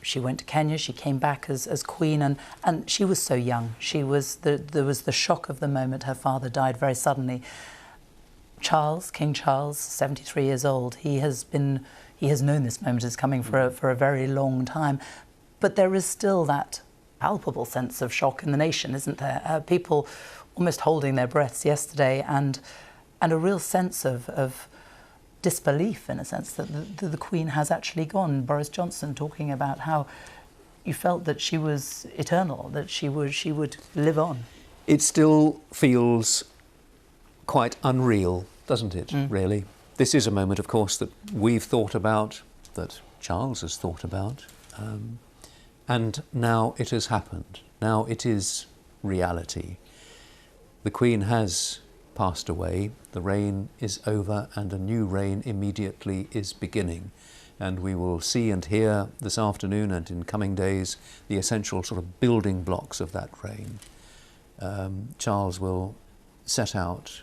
she went to Kenya, she came back as Queen, and she was so young. There was the shock of the moment her father died very suddenly. Charles, King Charles, 73 years old, he has known this moment is coming for a very long time. But there is still that palpable sense of shock in the nation, isn't there? People almost holding their breaths yesterday, and a real sense of disbelief, in a sense, that the Queen has actually gone. Boris Johnson talking about how you felt that she was eternal, that she would live on. It still feels quite unreal, doesn't it, really? This is a moment, of course, that we've thought about, that Charles has thought about, and now it has happened. Now it is reality. The Queen has passed away, the reign is over, and a new reign immediately is beginning. And we will see and hear this afternoon and in coming days the essential sort of building blocks of that reign. Charles will set out.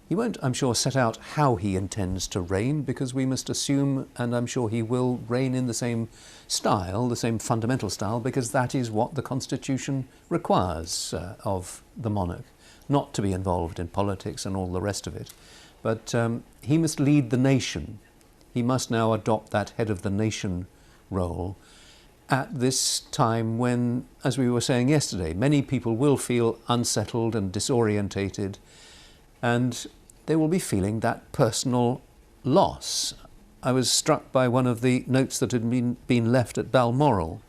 He won't, I'm sure, set out how he intends to reign, because we must assume, and I'm sure he will reign in the same style, the same fundamental style, because that is what the Constitution requires of the monarch. Not to be involved in politics and all the rest of it, but he must lead the nation. He must now adopt that head of the nation role at this time when, as we were saying yesterday, many people will feel unsettled and disorientated, and they will be feeling that personal loss. I was struck by one of the notes that had been left at Balmoral,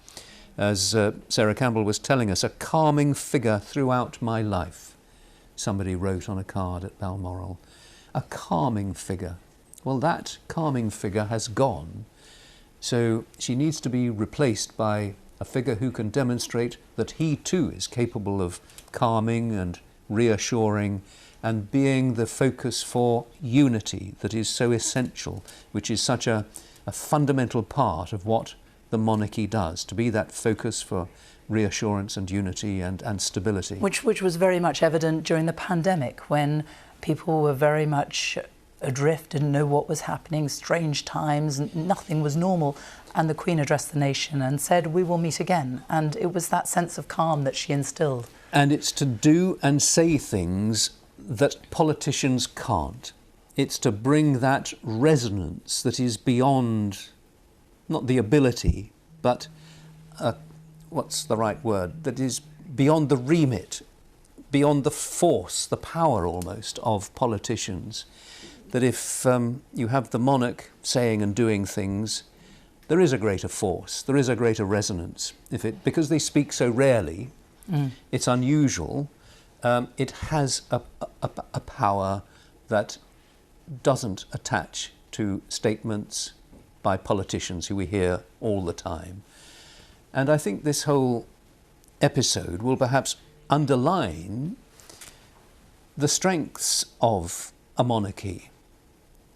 as Sarah Campbell was telling us, a calming figure throughout my life. Somebody wrote on a card at Balmoral, a calming figure. Well, that calming figure has gone, so she needs to be replaced by a figure who can demonstrate that he too is capable of calming and reassuring and being the focus for unity that is so essential, which is such a fundamental part of what the monarchy does, to be that focus for reassurance and unity and stability. Which was very much evident during the pandemic, when people were very much adrift, didn't know what was happening, strange times, and nothing was normal. And the Queen addressed the nation and said, "We will meet again." And it was that sense of calm that she instilled. And it's to do and say things that politicians can't. It's to bring that resonance that is beyond, not the ability, but what's the right word, that is beyond the remit, beyond the force, the power almost of politicians. That if you have the monarch saying and doing things, there is a greater force, there is a greater resonance. Because they speak so rarely, it's unusual. It has a power that doesn't attach to statements by politicians who we hear all the time. And I think this whole episode will perhaps underline the strengths of a monarchy.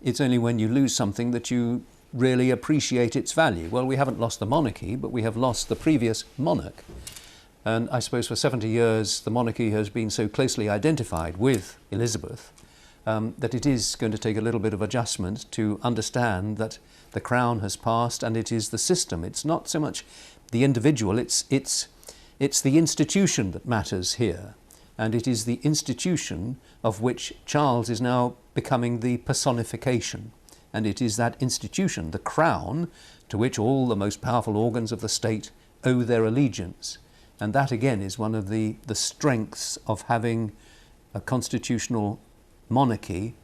It's only when you lose something that you really appreciate its value. Well, we haven't lost the monarchy, but we have lost the previous monarch. And I suppose for 70 years, the monarchy has been so closely identified with Elizabeth that it is going to take a little bit of adjustment to understand that the crown has passed and it is the system. It's not so much the individual, it's the institution that matters here. And it is the institution of which Charles is now becoming the personification. And it is that institution, the crown, to which all the most powerful organs of the state owe their allegiance. And that again is one of the strengths of having a constitutional monarchy,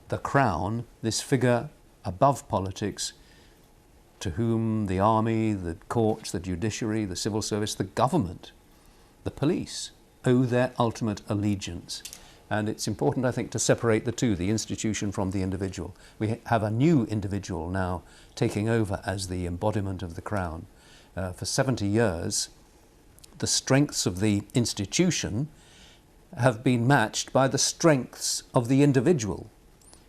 the crown, this figure above politics, to whom the army, the courts, the judiciary, the civil service, the government, the police owe their ultimate allegiance. And it's important, I think, to separate the two, the institution from the individual. We have a new individual now taking over as the embodiment of the crown. For 70 years, the strengths of the institution have been matched by the strengths of the individual.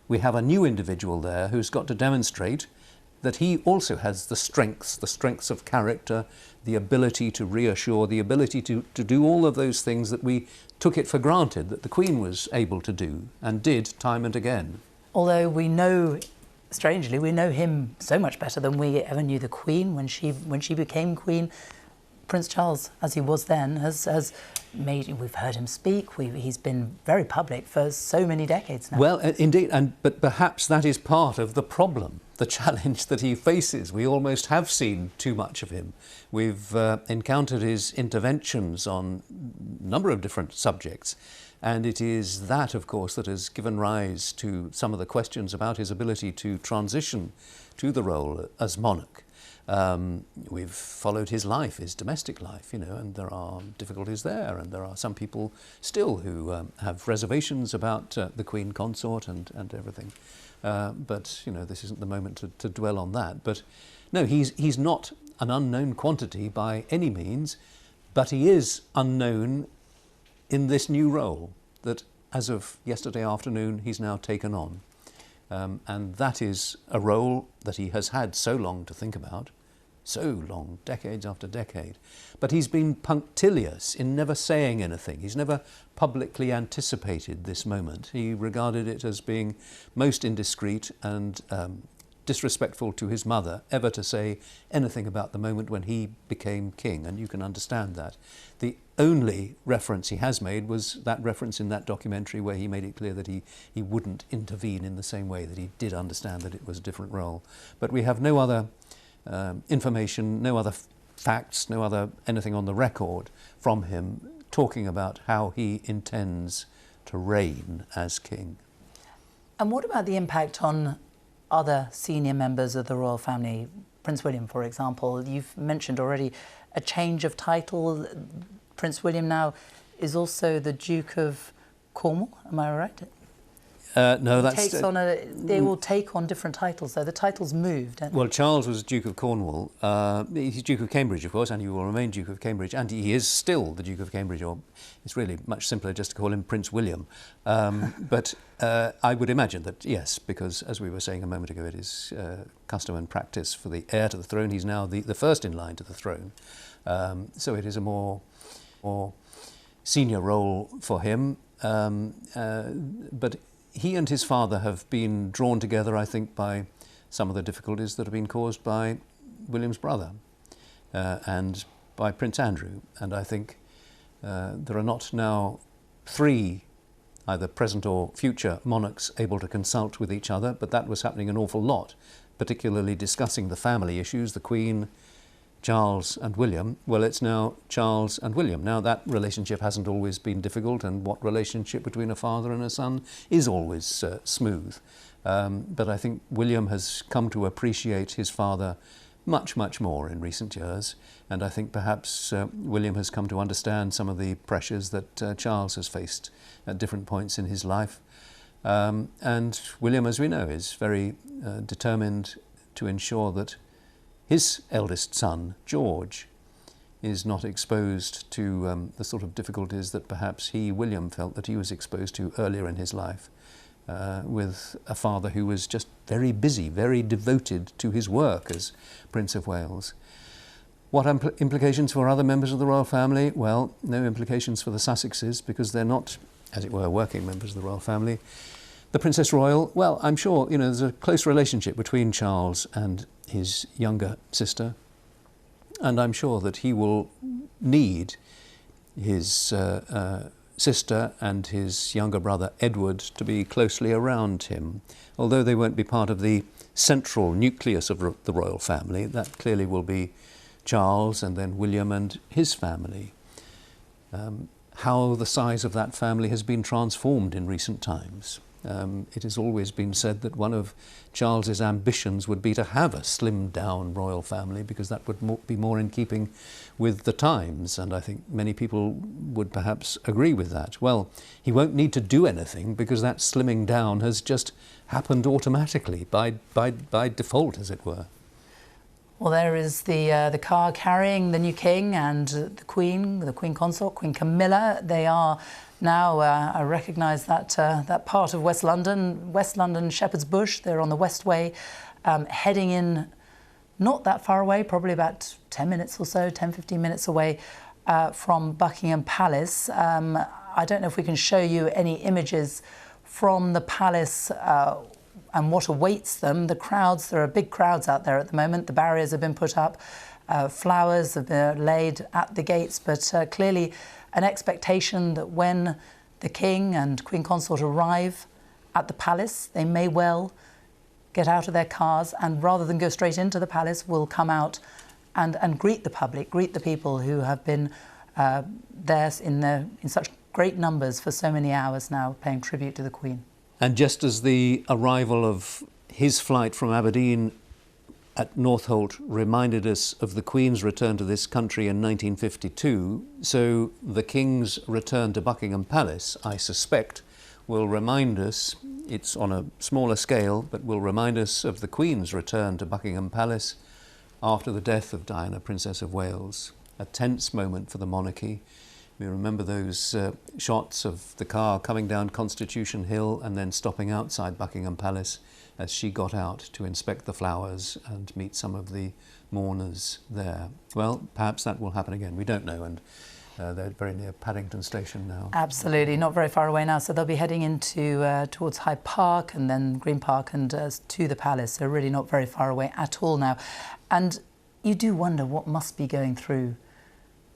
We have a new individual there who's got to demonstrate that he also has the strengths of character, the ability to reassure, the ability to do all of those things that we took it for granted that the Queen was able to do and did time and again. Although we know, strangely, we know him so much better than we ever knew the Queen when she became Queen. Prince Charles, as he was then, has made, we've heard him speak, he's been very public for so many decades now. Well, indeed, but perhaps that is part of the problem, the challenge that he faces. We almost have seen too much of him. We've encountered his interventions on a number of different subjects, and it is that, of course, that has given rise to some of the questions about his ability to transition to the role as monarch. We've followed his life, his domestic life, and there are difficulties there, and there are some people still who have reservations about the Queen Consort and everything. But this isn't the moment to dwell on that. But no, he's not an unknown quantity by any means, but he is unknown in this new role that, as of yesterday afternoon, he's now taken on. And that is a role that he has had so long to think about, so long, decades after decade. But he's been punctilious in never saying anything. He's never publicly anticipated this moment. He regarded it as being most indiscreet and disrespectful to his mother ever to say anything about the moment when he became king, and you can understand that. The only reference he has made was that reference in that documentary where he made it clear that he wouldn't intervene in the same way, that he did understand that it was a different role. But we have no other information, no other facts, no other anything on the record from him talking about how he intends to reign as king. And what about the impact on other senior members of the royal family? Prince William, for example, you've mentioned already a change of title. Prince William now is also the Duke of Cornwall, am I right? No, they will take on different titles, though. The titles moved. Well, Charles was Duke of Cornwall. He's Duke of Cambridge, of course, and he will remain Duke of Cambridge, and he is still the Duke of Cambridge, or it's really much simpler just to call him Prince William. But I would imagine that, yes, because, as we were saying a moment ago, it is custom and practice for the heir to the throne. He's now the first in line to the throne. So it is a more senior role for him. But he and his father have been drawn together, I think, by some of the difficulties that have been caused by William's brother and by Prince Andrew. And I think there are not now three either present or future monarchs able to consult with each other, but that was happening an awful lot, particularly discussing the family issues, the Queen, Charles and William. Well, it's now Charles and William. Now, that relationship hasn't always been difficult, and what relationship between a father and a son is always smooth. But I think William has come to appreciate his father much, much more in recent years, and I think perhaps William has come to understand some of the pressures that Charles has faced at different points in his life. And William, as we know, is very determined to ensure that his eldest son, George, is not exposed to the sort of difficulties that perhaps William, felt that he was exposed to earlier in his life, with a father who was just very busy, very devoted to his work as Prince of Wales. What implications for other members of the royal family? Well, no implications for the Sussexes, because they're not, as it were, working members of the royal family. The Princess Royal, well, I'm sure, there's a close relationship between Charles and his younger sister, and I'm sure that he will need his sister and his younger brother Edward to be closely around him. Although they won't be part of the central nucleus of the royal family, that clearly will be Charles and then William and his family. How the size of that family has been transformed in recent times. It has always been said that one of Charles's ambitions would be to have a slimmed down royal family, because that would be more in keeping with the times, and I think many people would perhaps agree with that. Well, he won't need to do anything, because that slimming down has just happened automatically, by default, as it were. Well, there is the car carrying the new king and the Queen Consort, Queen Camilla. They are now, I recognise that part of West London, Shepherd's Bush. They're on the West Way, heading in, not that far away, probably about 10 minutes or so, 10, 15 minutes away from Buckingham Palace. I don't know if we can show you any images from the palace and what awaits them. The crowds, there are big crowds out there at the moment. The barriers have been put up, flowers have been laid at the gates, but clearly an expectation that when the King and Queen Consort arrive at the palace, they may well get out of their cars, and rather than go straight into the palace, will come out and greet the public, greet the people who have been there in such great numbers for so many hours now, paying tribute to the Queen. And just as the arrival of his flight from Aberdeen at Northolt reminded us of the Queen's return to this country in 1952, so the King's return to Buckingham Palace, I suspect, will remind us, it's on a smaller scale, but will remind us of the Queen's return to Buckingham Palace after the death of Diana, Princess of Wales. A tense moment for the monarchy. We remember those shots of the car coming down Constitution Hill and then stopping outside Buckingham Palace as she got out to inspect the flowers and meet some of the mourners there. Well, perhaps that will happen again. We don't know, and they're very near Paddington Station now. Absolutely, not very far away now. So they'll be heading into towards Hyde Park and then Green Park and to the palace. So really not very far away at all now. And you do wonder what must be going through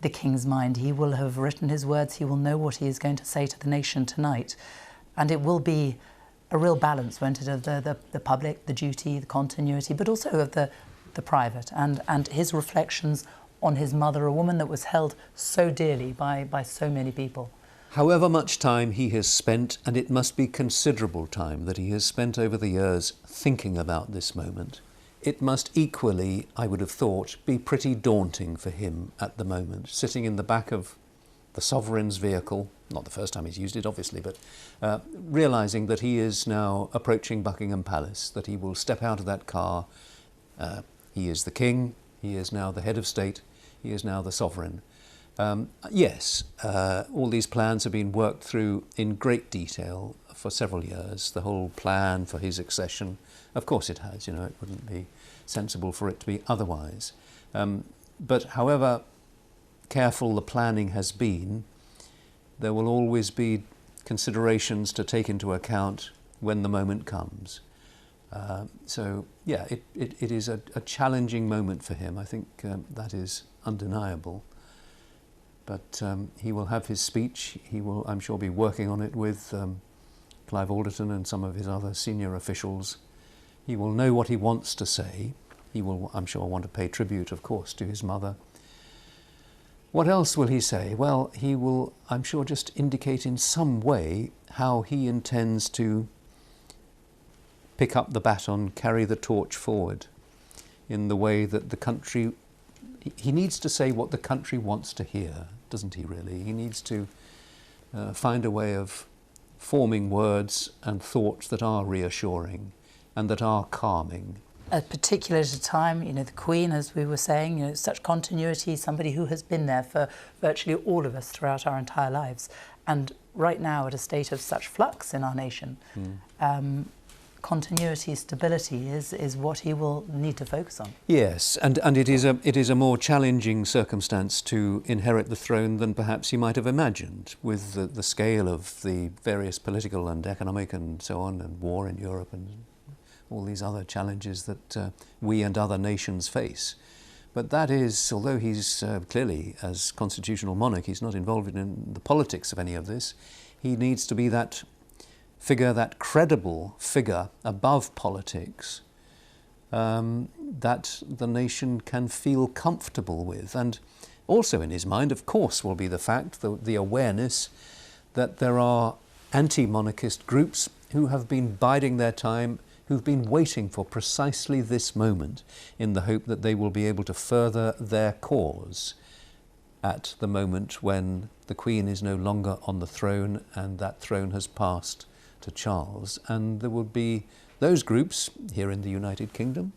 the King's mind. He will have written his words. He will know what he is going to say to the nation tonight. And it will be a real balance, won't it, of the public, the duty, the continuity, but also of the private, and his reflections on his mother, a woman that was held so dearly by so many people. However much time he has spent, and it must be considerable time that he has spent over the years thinking about this moment, it must equally, I would have thought, be pretty daunting for him at the moment, sitting in the back of the Sovereign's vehicle, not the first time he's used it, obviously, but realising that he is now approaching Buckingham Palace, that he will step out of that car. He is the King, he is now the head of state, he is now the Sovereign. Yes, all these plans have been worked through in great detail for several years, the whole plan for his accession. Of course it has, it wouldn't be sensible for it to be otherwise. But however careful the planning has been, there will always be considerations to take into account when the moment comes. So, yeah, it is a challenging moment for him. I think that is undeniable. But he will have his speech. He will, I'm sure, be working on it with Clive Alderton and some of his other senior officials. He will know what he wants to say. He will, I'm sure, want to pay tribute, of course, to his mother. What else will he say? Well, he will, I'm sure, just indicate in some way how he intends to pick up the baton, carry the torch forward in the way that the country... He needs to say what the country wants to hear, doesn't he, really? He needs to find a way of forming words and thoughts that are reassuring and that are calming. Particularly at a time, you know, the Queen, as we were saying, you know, such continuity, somebody who has been there for virtually all of us throughout our entire lives. And right now, at a state of such flux in our nation, continuity, stability is what he will need to focus on. Yes, and it is a more challenging circumstance to inherit the throne than perhaps he might have imagined, with the scale of the various political and economic and so on, and war in Europe and all these other challenges that we and other nations face. But that is, although he's clearly, as constitutional monarch, he's not involved in the politics of any of this, he needs to be that figure, that credible figure above politics, that the nation can feel comfortable with. And also in his mind, of course, will be the fact, the awareness that there are anti-monarchist groups who have been biding their time, who've been waiting for precisely this moment in the hope that they will be able to further their cause at the moment when the Queen is no longer on the throne and that throne has passed to Charles. And there will be those groups here in the United Kingdom,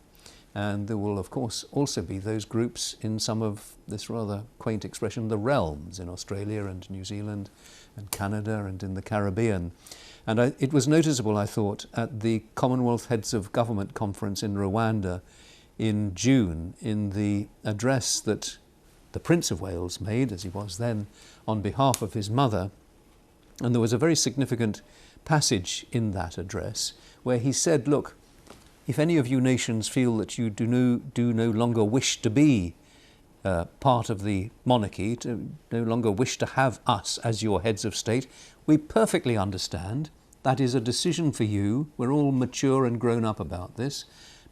and there will of course also be those groups in some of this rather quaint expression, the realms, in Australia and New Zealand and Canada and in the Caribbean. And it was noticeable, I thought, at the Commonwealth Heads of Government Conference in Rwanda in June, in the address that the Prince of Wales made, as he was then, on behalf of his mother. And there was a very significant passage in that address where he said, look, if any of you nations feel that you do no longer wish to be part of the monarchy, to no longer wish to have us as your heads of state, we perfectly understand. That is a decision for you. We're all mature and grown up about this.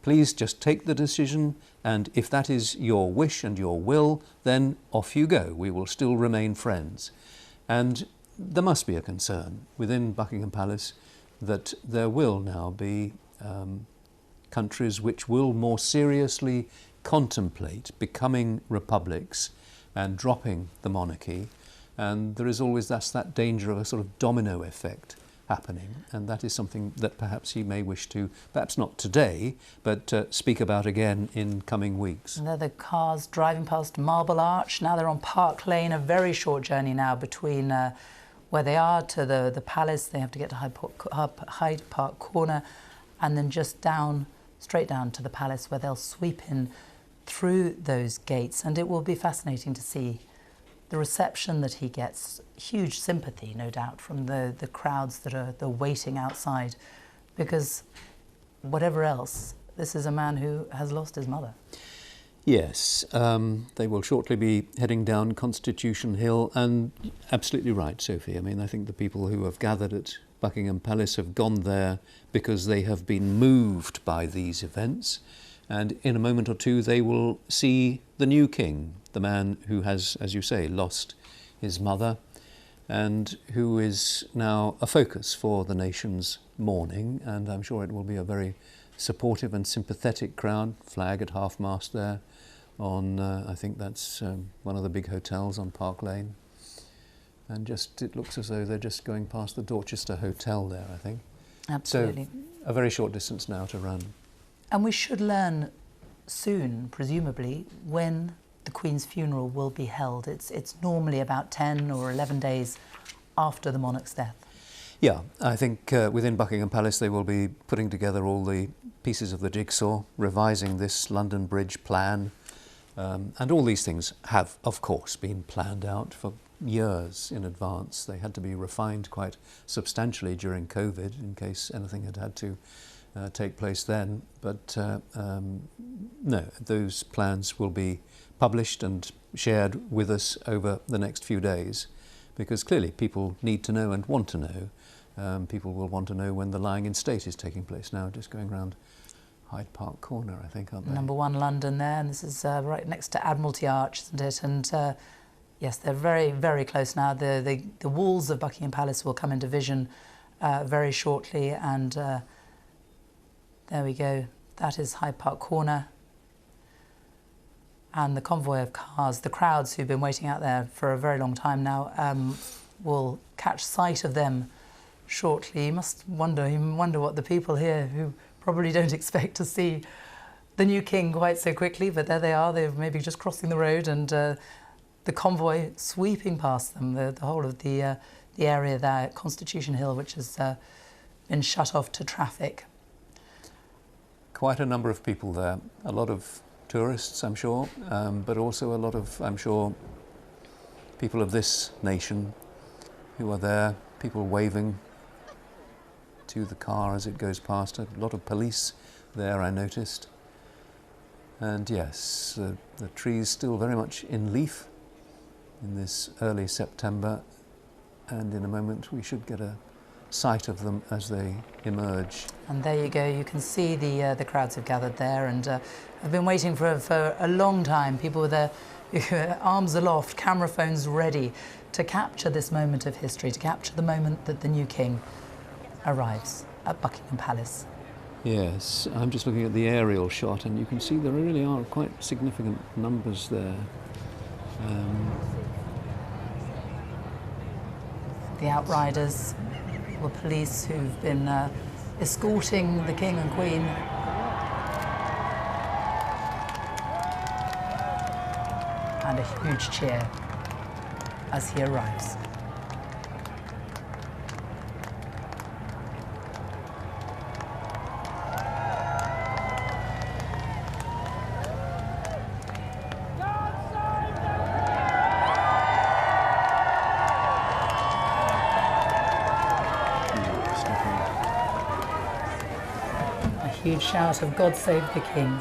Please just take the decision, and if that is your wish and your will, then off you go. We will still remain friends. And there must be a concern within Buckingham Palace that there will now be countries which will more seriously contemplate becoming republics and dropping the monarchy. And there is always that danger of a sort of domino effect happening, and that is something that perhaps he may wish to, perhaps not today, but speak about again in coming weeks. And there are the cars driving past Marble Arch. Now they're on Park Lane, a very short journey now between where they are to the palace. They have to get to Hyde Park Corner, and then just straight down to the palace, where they'll sweep in through those gates. And it will be fascinating to see the reception that he gets. Huge sympathy, no doubt, from the crowds that are waiting outside, because whatever else, this is a man who has lost his mother. Yes, they will shortly be heading down Constitution Hill, and absolutely right, Sophie. I mean, I think the people who have gathered at Buckingham Palace have gone there because they have been moved by these events, and in a moment or two they will see the new king, the man who has, as you say, lost his mother, and who is now a focus for the nation's mourning. And I'm sure it will be a very supportive and sympathetic crowd. Flag at half-mast there on, I think that's one of the big hotels on Park Lane. And just, it looks as though they're just going past the Dorchester Hotel there, I think. Absolutely. So a very short distance now to run. And we should learn soon, presumably, when the Queen's funeral will be held. It's normally about 10 or 11 days after the monarch's death. Yeah, I think within Buckingham Palace they will be putting together all the pieces of the jigsaw, revising this London Bridge plan, and all these things have, of course, been planned out for years in advance. They had to be refined quite substantially during COVID in case anything had to take place then. But no, those plans will be published and shared with us over the next few days, because clearly people need to know and want to know. People will want to know when the lying in state is taking place now, just going round Hyde Park Corner, I think, aren't they? Number 1 London there, and this is right next to Admiralty Arch, isn't it? And yes, they're very, very close now. The walls of Buckingham Palace will come into vision very shortly, and there we go. That is Hyde Park Corner. And the convoy of cars, the crowds who've been waiting out there for a very long time now, will catch sight of them shortly. You must wonder what the people here, who probably don't expect to see the new king quite so quickly, but there they are. They're maybe just crossing the road, and the convoy sweeping past them, the whole of the area there at Constitution Hill, which has been shut off to traffic. Quite a number of people there, a lot of tourists, I'm sure, but also a lot of, I'm sure, people of this nation who are there, people waving to the car as it goes past. A lot of police there, I noticed. And yes, the trees still very much in leaf in this early September, and in a moment we should get a sight of them as they emerge. And there you go, you can see the crowds have gathered there, and I've been waiting for a long time, people with their arms aloft, camera phones ready to capture this moment of history, to capture the moment that the new king arrives at Buckingham Palace. Yes, I'm just looking at the aerial shot, and you can see there really are quite significant numbers there. The outriders were police who've been escorting the king and queen. And a huge cheer as he arrives. Huge shout of God Save the King.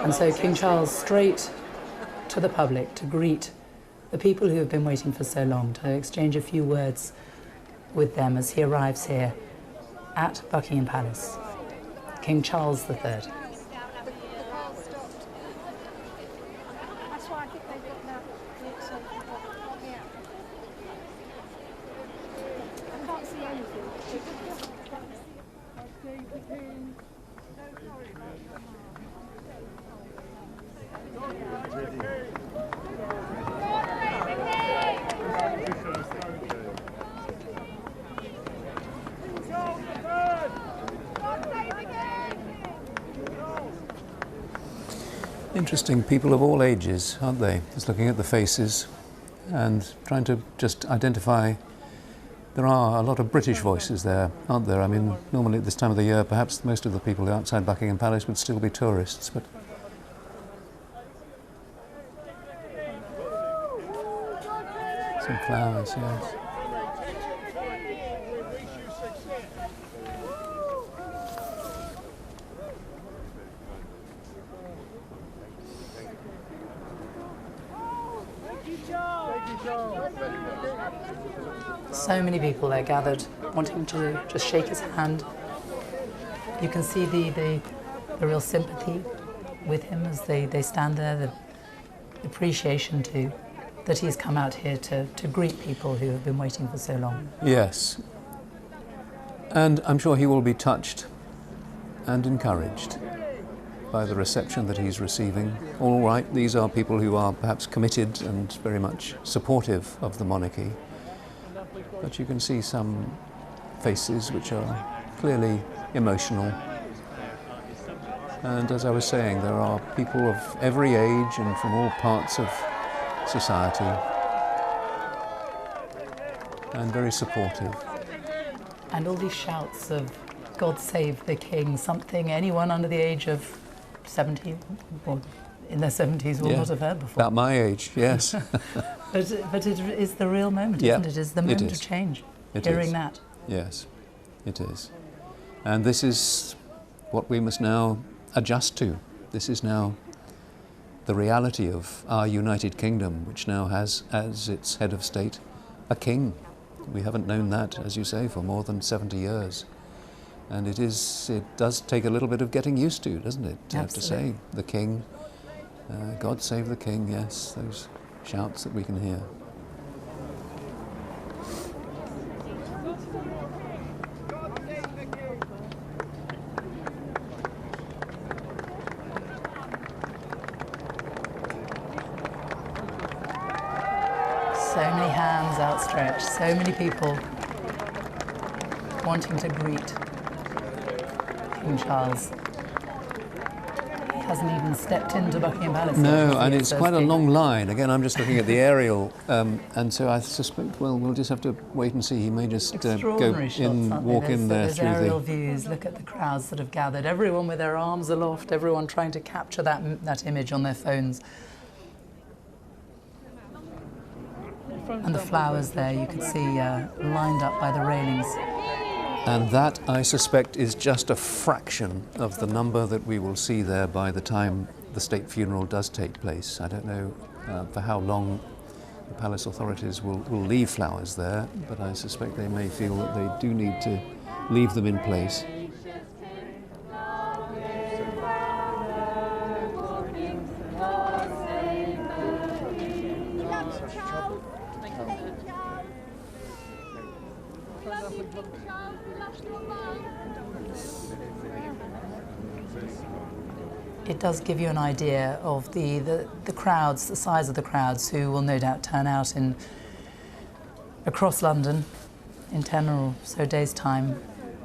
And so King Charles straight to the public to greet the people who have been waiting for so long, to exchange a few words with them as he arrives here at Buckingham Palace. King Charles III. Interesting people of all ages, aren't they? Just looking at the faces and trying to just identify. There are a lot of British voices there, aren't there? I mean, normally at this time of the year, perhaps most of the people outside Buckingham Palace would still be tourists, but some flowers, yes. So many people there gathered, wanting to just shake his hand. You can see the real sympathy with him as they stand there, the appreciation too, that he's come out here to greet people who have been waiting for so long. Yes. And I'm sure he will be touched and encouraged by the reception that he's receiving. All right, these are people who are perhaps committed and very much supportive of the monarchy. But you can see some faces which are clearly emotional. And as I was saying, there are people of every age and from all parts of society, and very supportive. And all these shouts of God save the King, something anyone under the age of 70 or in their 70s will not have heard before. About my age, yes. but it is the real moment, isn't it? It is the moment of change, hearing that. Yes, it is. And this is what we must now adjust to. This is now the reality of our United Kingdom, which now has as its head of state a king. We haven't known that, as you say, for more than 70 years. And it does take a little bit of getting used to, doesn't it? To have to say, the king, God save the king, yes, those shouts that we can hear. So many hands outstretched, so many people wanting to greet King Charles. He hasn't even stepped into Buckingham Palace. No, and it's quite a long line. Again, I'm just looking at the aerial, and so I suspect, well, we'll just have to wait and see. He may just go in, walk in there through the aerial views. Look at the crowds that have gathered. Everyone with their arms aloft. Everyone trying to capture that image on their phones. And the flowers there, you can see lined up by the railings. And that, I suspect, is just a fraction of the number that we will see there by the time the state funeral does take place. I don't know for how long the palace authorities will leave flowers there, but I suspect they may feel that they do need to leave them in place. It does give you an idea of the crowds, the size of the crowds who will no doubt turn out across London in 10 or so days' time.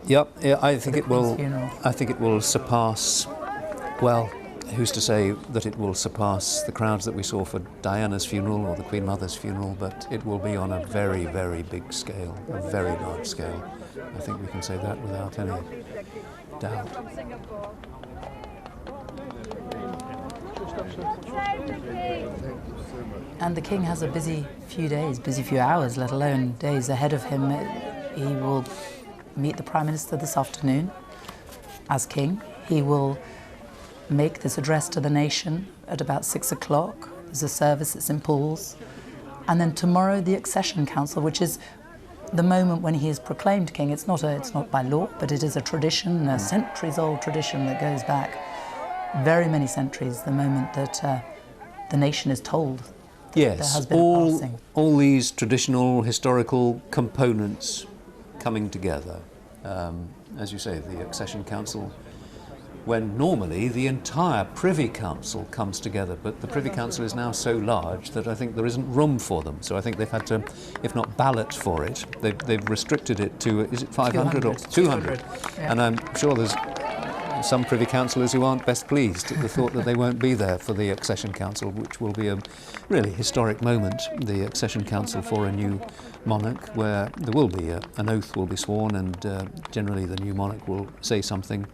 Yep, yeah, I think it will. Funeral. I think it will surpass. Well, who's to say that it will surpass the crowds that we saw for Diana's funeral or the Queen Mother's funeral? But it will be on a very, very big scale, a very large scale. I think we can say that without any doubt. And the King has a busy few hours, let alone days ahead of him. He will meet the Prime Minister this afternoon as King. He will make this address to the nation at about 6 o'clock. There's a service at St. Paul's. And then tomorrow, the Accession Council, which is the moment when he is proclaimed king. It's not by law, but it is a tradition, a centuries-old tradition that goes back very many centuries, the moment that the nation is told that there has been a passing. All these traditional, historical components coming together. As you say, the Accession Council, when normally the entire Privy Council comes together, but the Privy Council is now so large that I think there isn't room for them. So I think they've had to, if not ballot for it, they've restricted it to, is it 500 or 200? Yeah. And I'm sure there's some Privy Councillors who aren't best pleased at the thought that they won't be there for the Accession Council, which will be a really historic moment, the Accession Council for a new monarch, where there will be an oath will be sworn, and generally the new monarch will say something.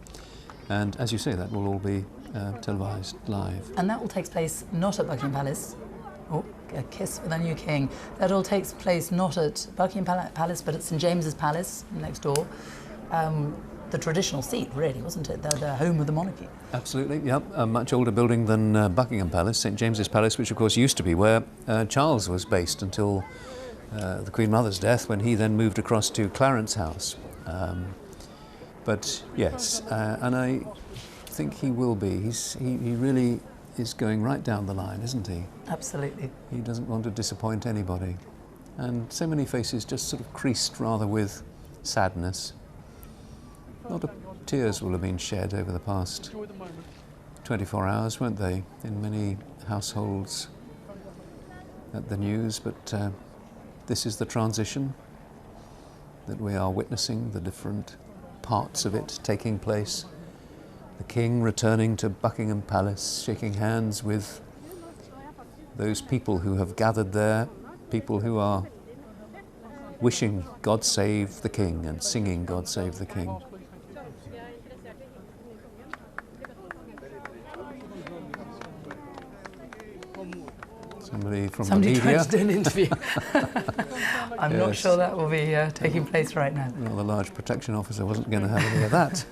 And as you say, that will all be televised live. And that all takes place not at Buckingham Palace. Oh, a kiss for the new king. That all takes place not at Buckingham Palace, but at St James's Palace next door. The traditional seat, really, wasn't it? The home of the monarchy. Absolutely, yep. A much older building than Buckingham Palace, St James's Palace, which of course used to be where Charles was based until the Queen Mother's death, when he then moved across to Clarence House. But yes, and I think he will be. He really is going right down the line, isn't he? Absolutely. He doesn't want to disappoint anybody. And so many faces just sort of creased rather with sadness. A lot of tears will have been shed over the past 24 hours, won't they, in many households at the news, but this is the transition that we are witnessing, the different parts of it taking place, The King returning to Buckingham Palace, shaking hands with those people who have gathered there, people who are wishing God save the King and singing God save the King. Somebody from the media. Trying to do an interview. I'm not Yes. sure that will be taking place right now. Well, the large protection officer wasn't going to have any of that.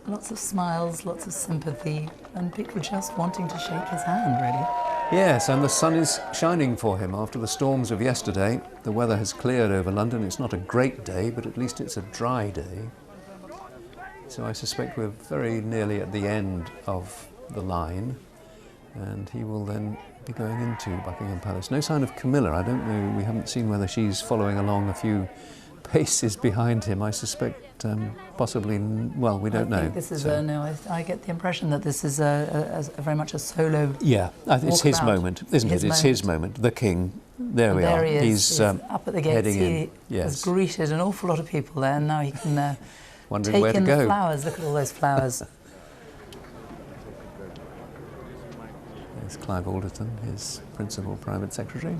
Lots of smiles, lots of sympathy, and people just wanting to shake his hand, really. Yes, and the sun is shining for him after the storms of yesterday. The weather has cleared over London. It's not a great day, but at least it's a dry day. So I suspect we're very nearly at the end of the line, and he will then be going into Buckingham Palace. No sign of Camilla. I don't know, we haven't seen whether she's following along a few paces behind him. I suspect possibly, well, we don't know. I think this is I get the impression that this is a very much a solo. Yeah, it's his moment, isn't it? It's his moment. The King. There we are. He is. He's up at the gates. He has greeted an awful lot of people there, and now he can wondering take where to in go. the flowers. Look at all those flowers. There's Clive Alderton, his principal private secretary.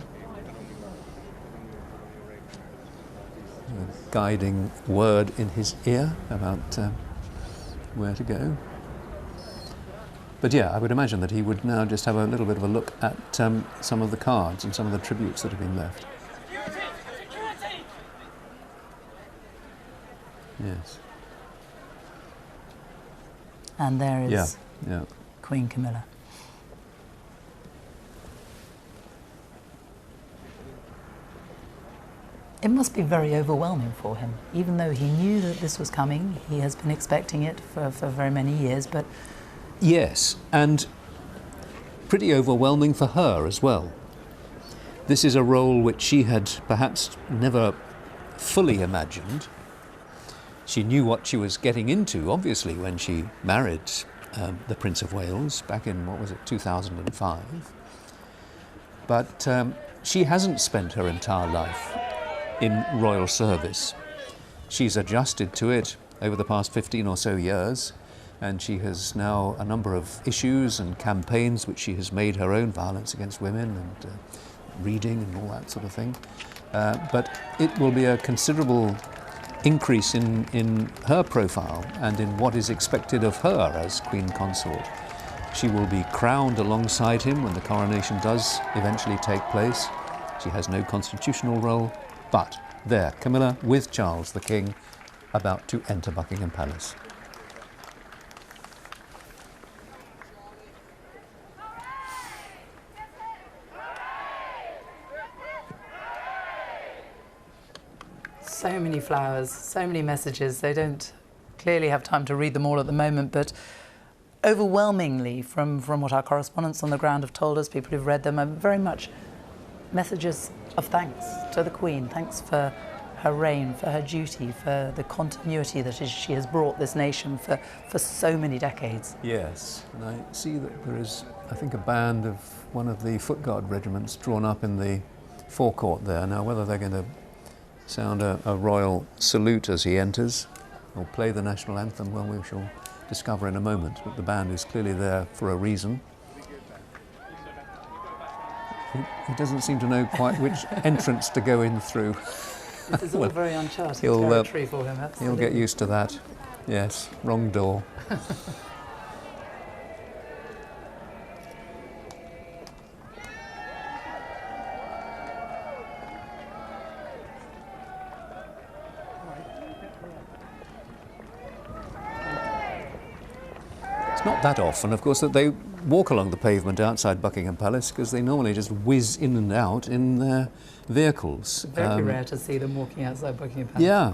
A guiding word in his ear about where to go. But yeah, I would imagine that he would now just have a little bit of a look at some of the cards and some of the tributes that have been left. Yes. And there is yeah. Queen Camilla. It must be very overwhelming for him, even though he knew that this was coming. He has been expecting it for very many years, but... Yes, and pretty overwhelming for her as well. This is a role which she had perhaps never fully imagined. She knew what she was getting into, obviously, when she married the Prince of Wales back in, 2005. But she hasn't spent her entire life in royal service. She's adjusted to it over the past 15 or so years, and she has now a number of issues and campaigns which she has made her own, violence against women and reading and all that sort of thing. But it will be a considerable increase in her profile and in what is expected of her as Queen Consort. She will be crowned alongside him when the coronation does eventually take place. She has no constitutional role. But there, Camilla with Charles the King about to enter Buckingham Palace. So many flowers, so many messages. They don't clearly have time to read them all at the moment, but overwhelmingly, from what our correspondents on the ground have told us, people who've read them, are very much messages of thanks to the Queen. Thanks for her reign, for her duty, for the continuity that she has brought this nation for so many decades. Yes, and I see that there is, I think, a band of one of the Foot Guard regiments drawn up in the forecourt there. Now, whether they're going to sound a royal salute as he enters or play the national anthem, well, we shall discover in a moment, but the band is clearly there for a reason. He doesn't seem to know quite which entrance to go in through. This is all very uncharted territory for him, absolutely. He'll get used to that. Yes, wrong door. It's not that often, of course, that they walk along the pavement outside Buckingham Palace, because they normally just whiz in and out in their vehicles. Very rare to see them walking outside Buckingham Palace. Yeah,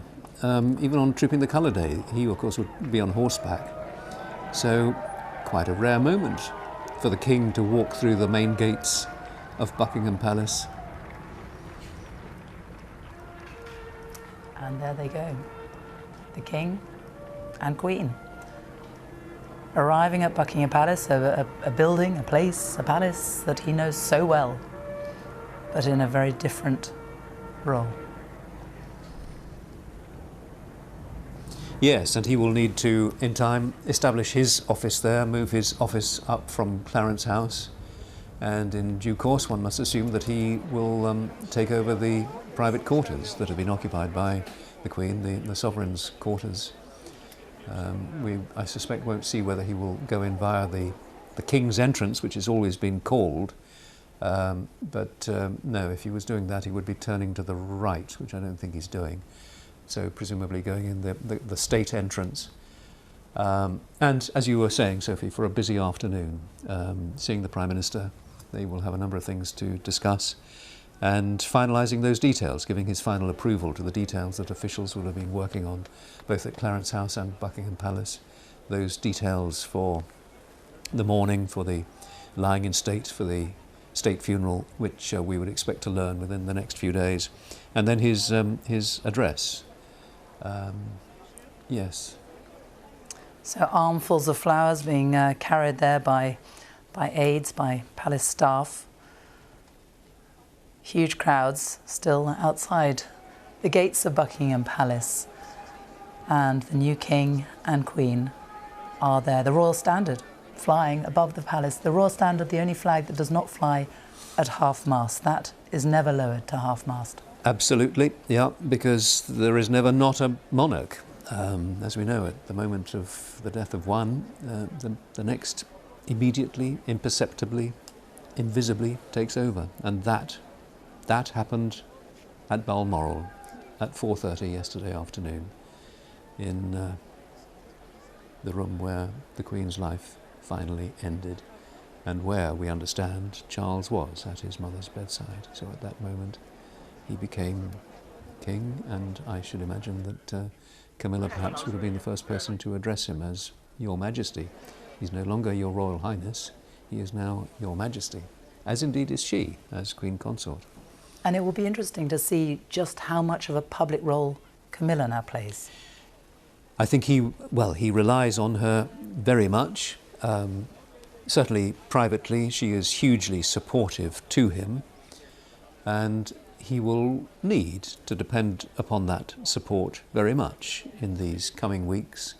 even on Trooping the Colour Day, he of course would be on horseback. So quite a rare moment for the King to walk through the main gates of Buckingham Palace. And there they go, the King and Queen, arriving at Buckingham Palace, a building, a place, a palace that he knows so well, but in a very different role. Yes, and he will need to, in time, establish his office there, move his office up from Clarence House, and in due course one must assume that he will take over the private quarters that have been occupied by the Queen, the Sovereign's quarters. I suspect won't see whether he will go in via the King's entrance, which has always been called, but no, if he was doing that he would be turning to the right, which I don't think he's doing. So presumably going in the state entrance. And as you were saying, Sophie, for a busy afternoon, seeing the Prime Minister, they will have a number of things to discuss, and finalising those details, giving his final approval to the details that officials will have been working on, both at Clarence House and Buckingham Palace. Those details for the mourning, for the lying in state, for the state funeral, which we would expect to learn within the next few days. And then his address. Yes. So armfuls of flowers being carried there by aides, by palace staff. Huge crowds still outside the gates of Buckingham Palace. And the new King and Queen are there. The Royal Standard flying above the palace. The Royal Standard, the only flag that does not fly at half-mast. That is never lowered to half-mast. Absolutely, yeah, because there is never not a monarch. As we know, at the moment of the death of one, the next immediately, imperceptibly, invisibly takes over. And that happened at Balmoral at 4:30 yesterday afternoon in the room where the Queen's life finally ended, and where, we understand, Charles was at his mother's bedside. So at that moment he became king, and I should imagine that Camilla perhaps would have been the first person to address him as Your Majesty. He's no longer Your Royal Highness, he is now Your Majesty, as indeed is she, as Queen Consort. And it will be interesting to see just how much of a public role Camilla now plays. I think he relies on her very much. Certainly privately, she is hugely supportive to him, and he will need to depend upon that support very much in these coming weeks,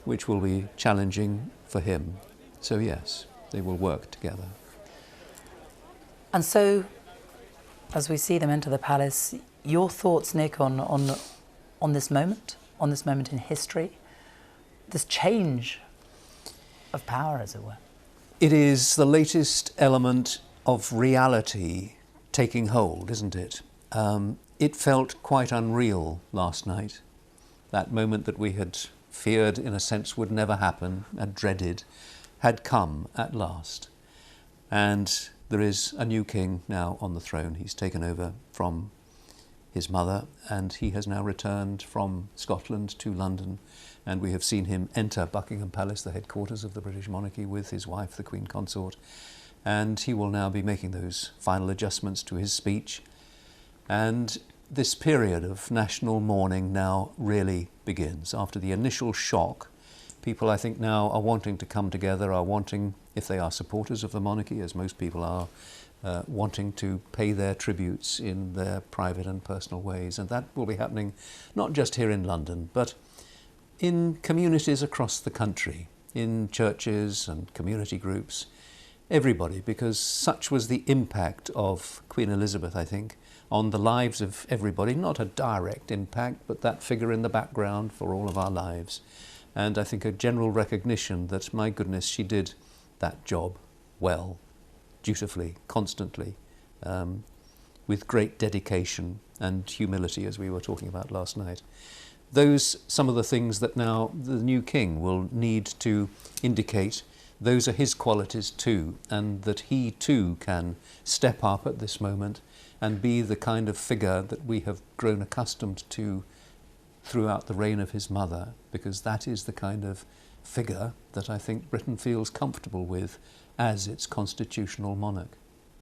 which will be challenging for him. So yes, they will work together. And so, as we see them enter the palace, your thoughts, Nick, on this moment in history, this change of power, as it were? It is the latest element of reality taking hold, isn't it? It felt quite unreal last night. That moment that we had feared, in a sense, would never happen, had dreaded, had come at last. And there is a new king now on the throne. He's taken over from his mother, and he has now returned from Scotland to London, and we have seen him enter Buckingham Palace, the headquarters of the British monarchy, with his wife, the Queen Consort, and he will now be making those final adjustments to his speech. And this period of national mourning now really begins. After the initial shock, people, I think, now are wanting to come together, are wanting, if they are supporters of the monarchy, as most people are, wanting to pay their tributes in their private and personal ways. And that will be happening not just here in London, but in communities across the country, in churches and community groups, everybody, because such was the impact of Queen Elizabeth, I think, on the lives of everybody. Not a direct impact, but that figure in the background for all of our lives. And I think a general recognition that, my goodness, she did that job well, dutifully, constantly, with great dedication and humility, as we were talking about last night. Those, some of the things that now the new king will need to indicate, those are his qualities too, and that he too can step up at this moment and be the kind of figure that we have grown accustomed to throughout the reign of his mother, because that is the kind of figure that I think Britain feels comfortable with as its constitutional monarch.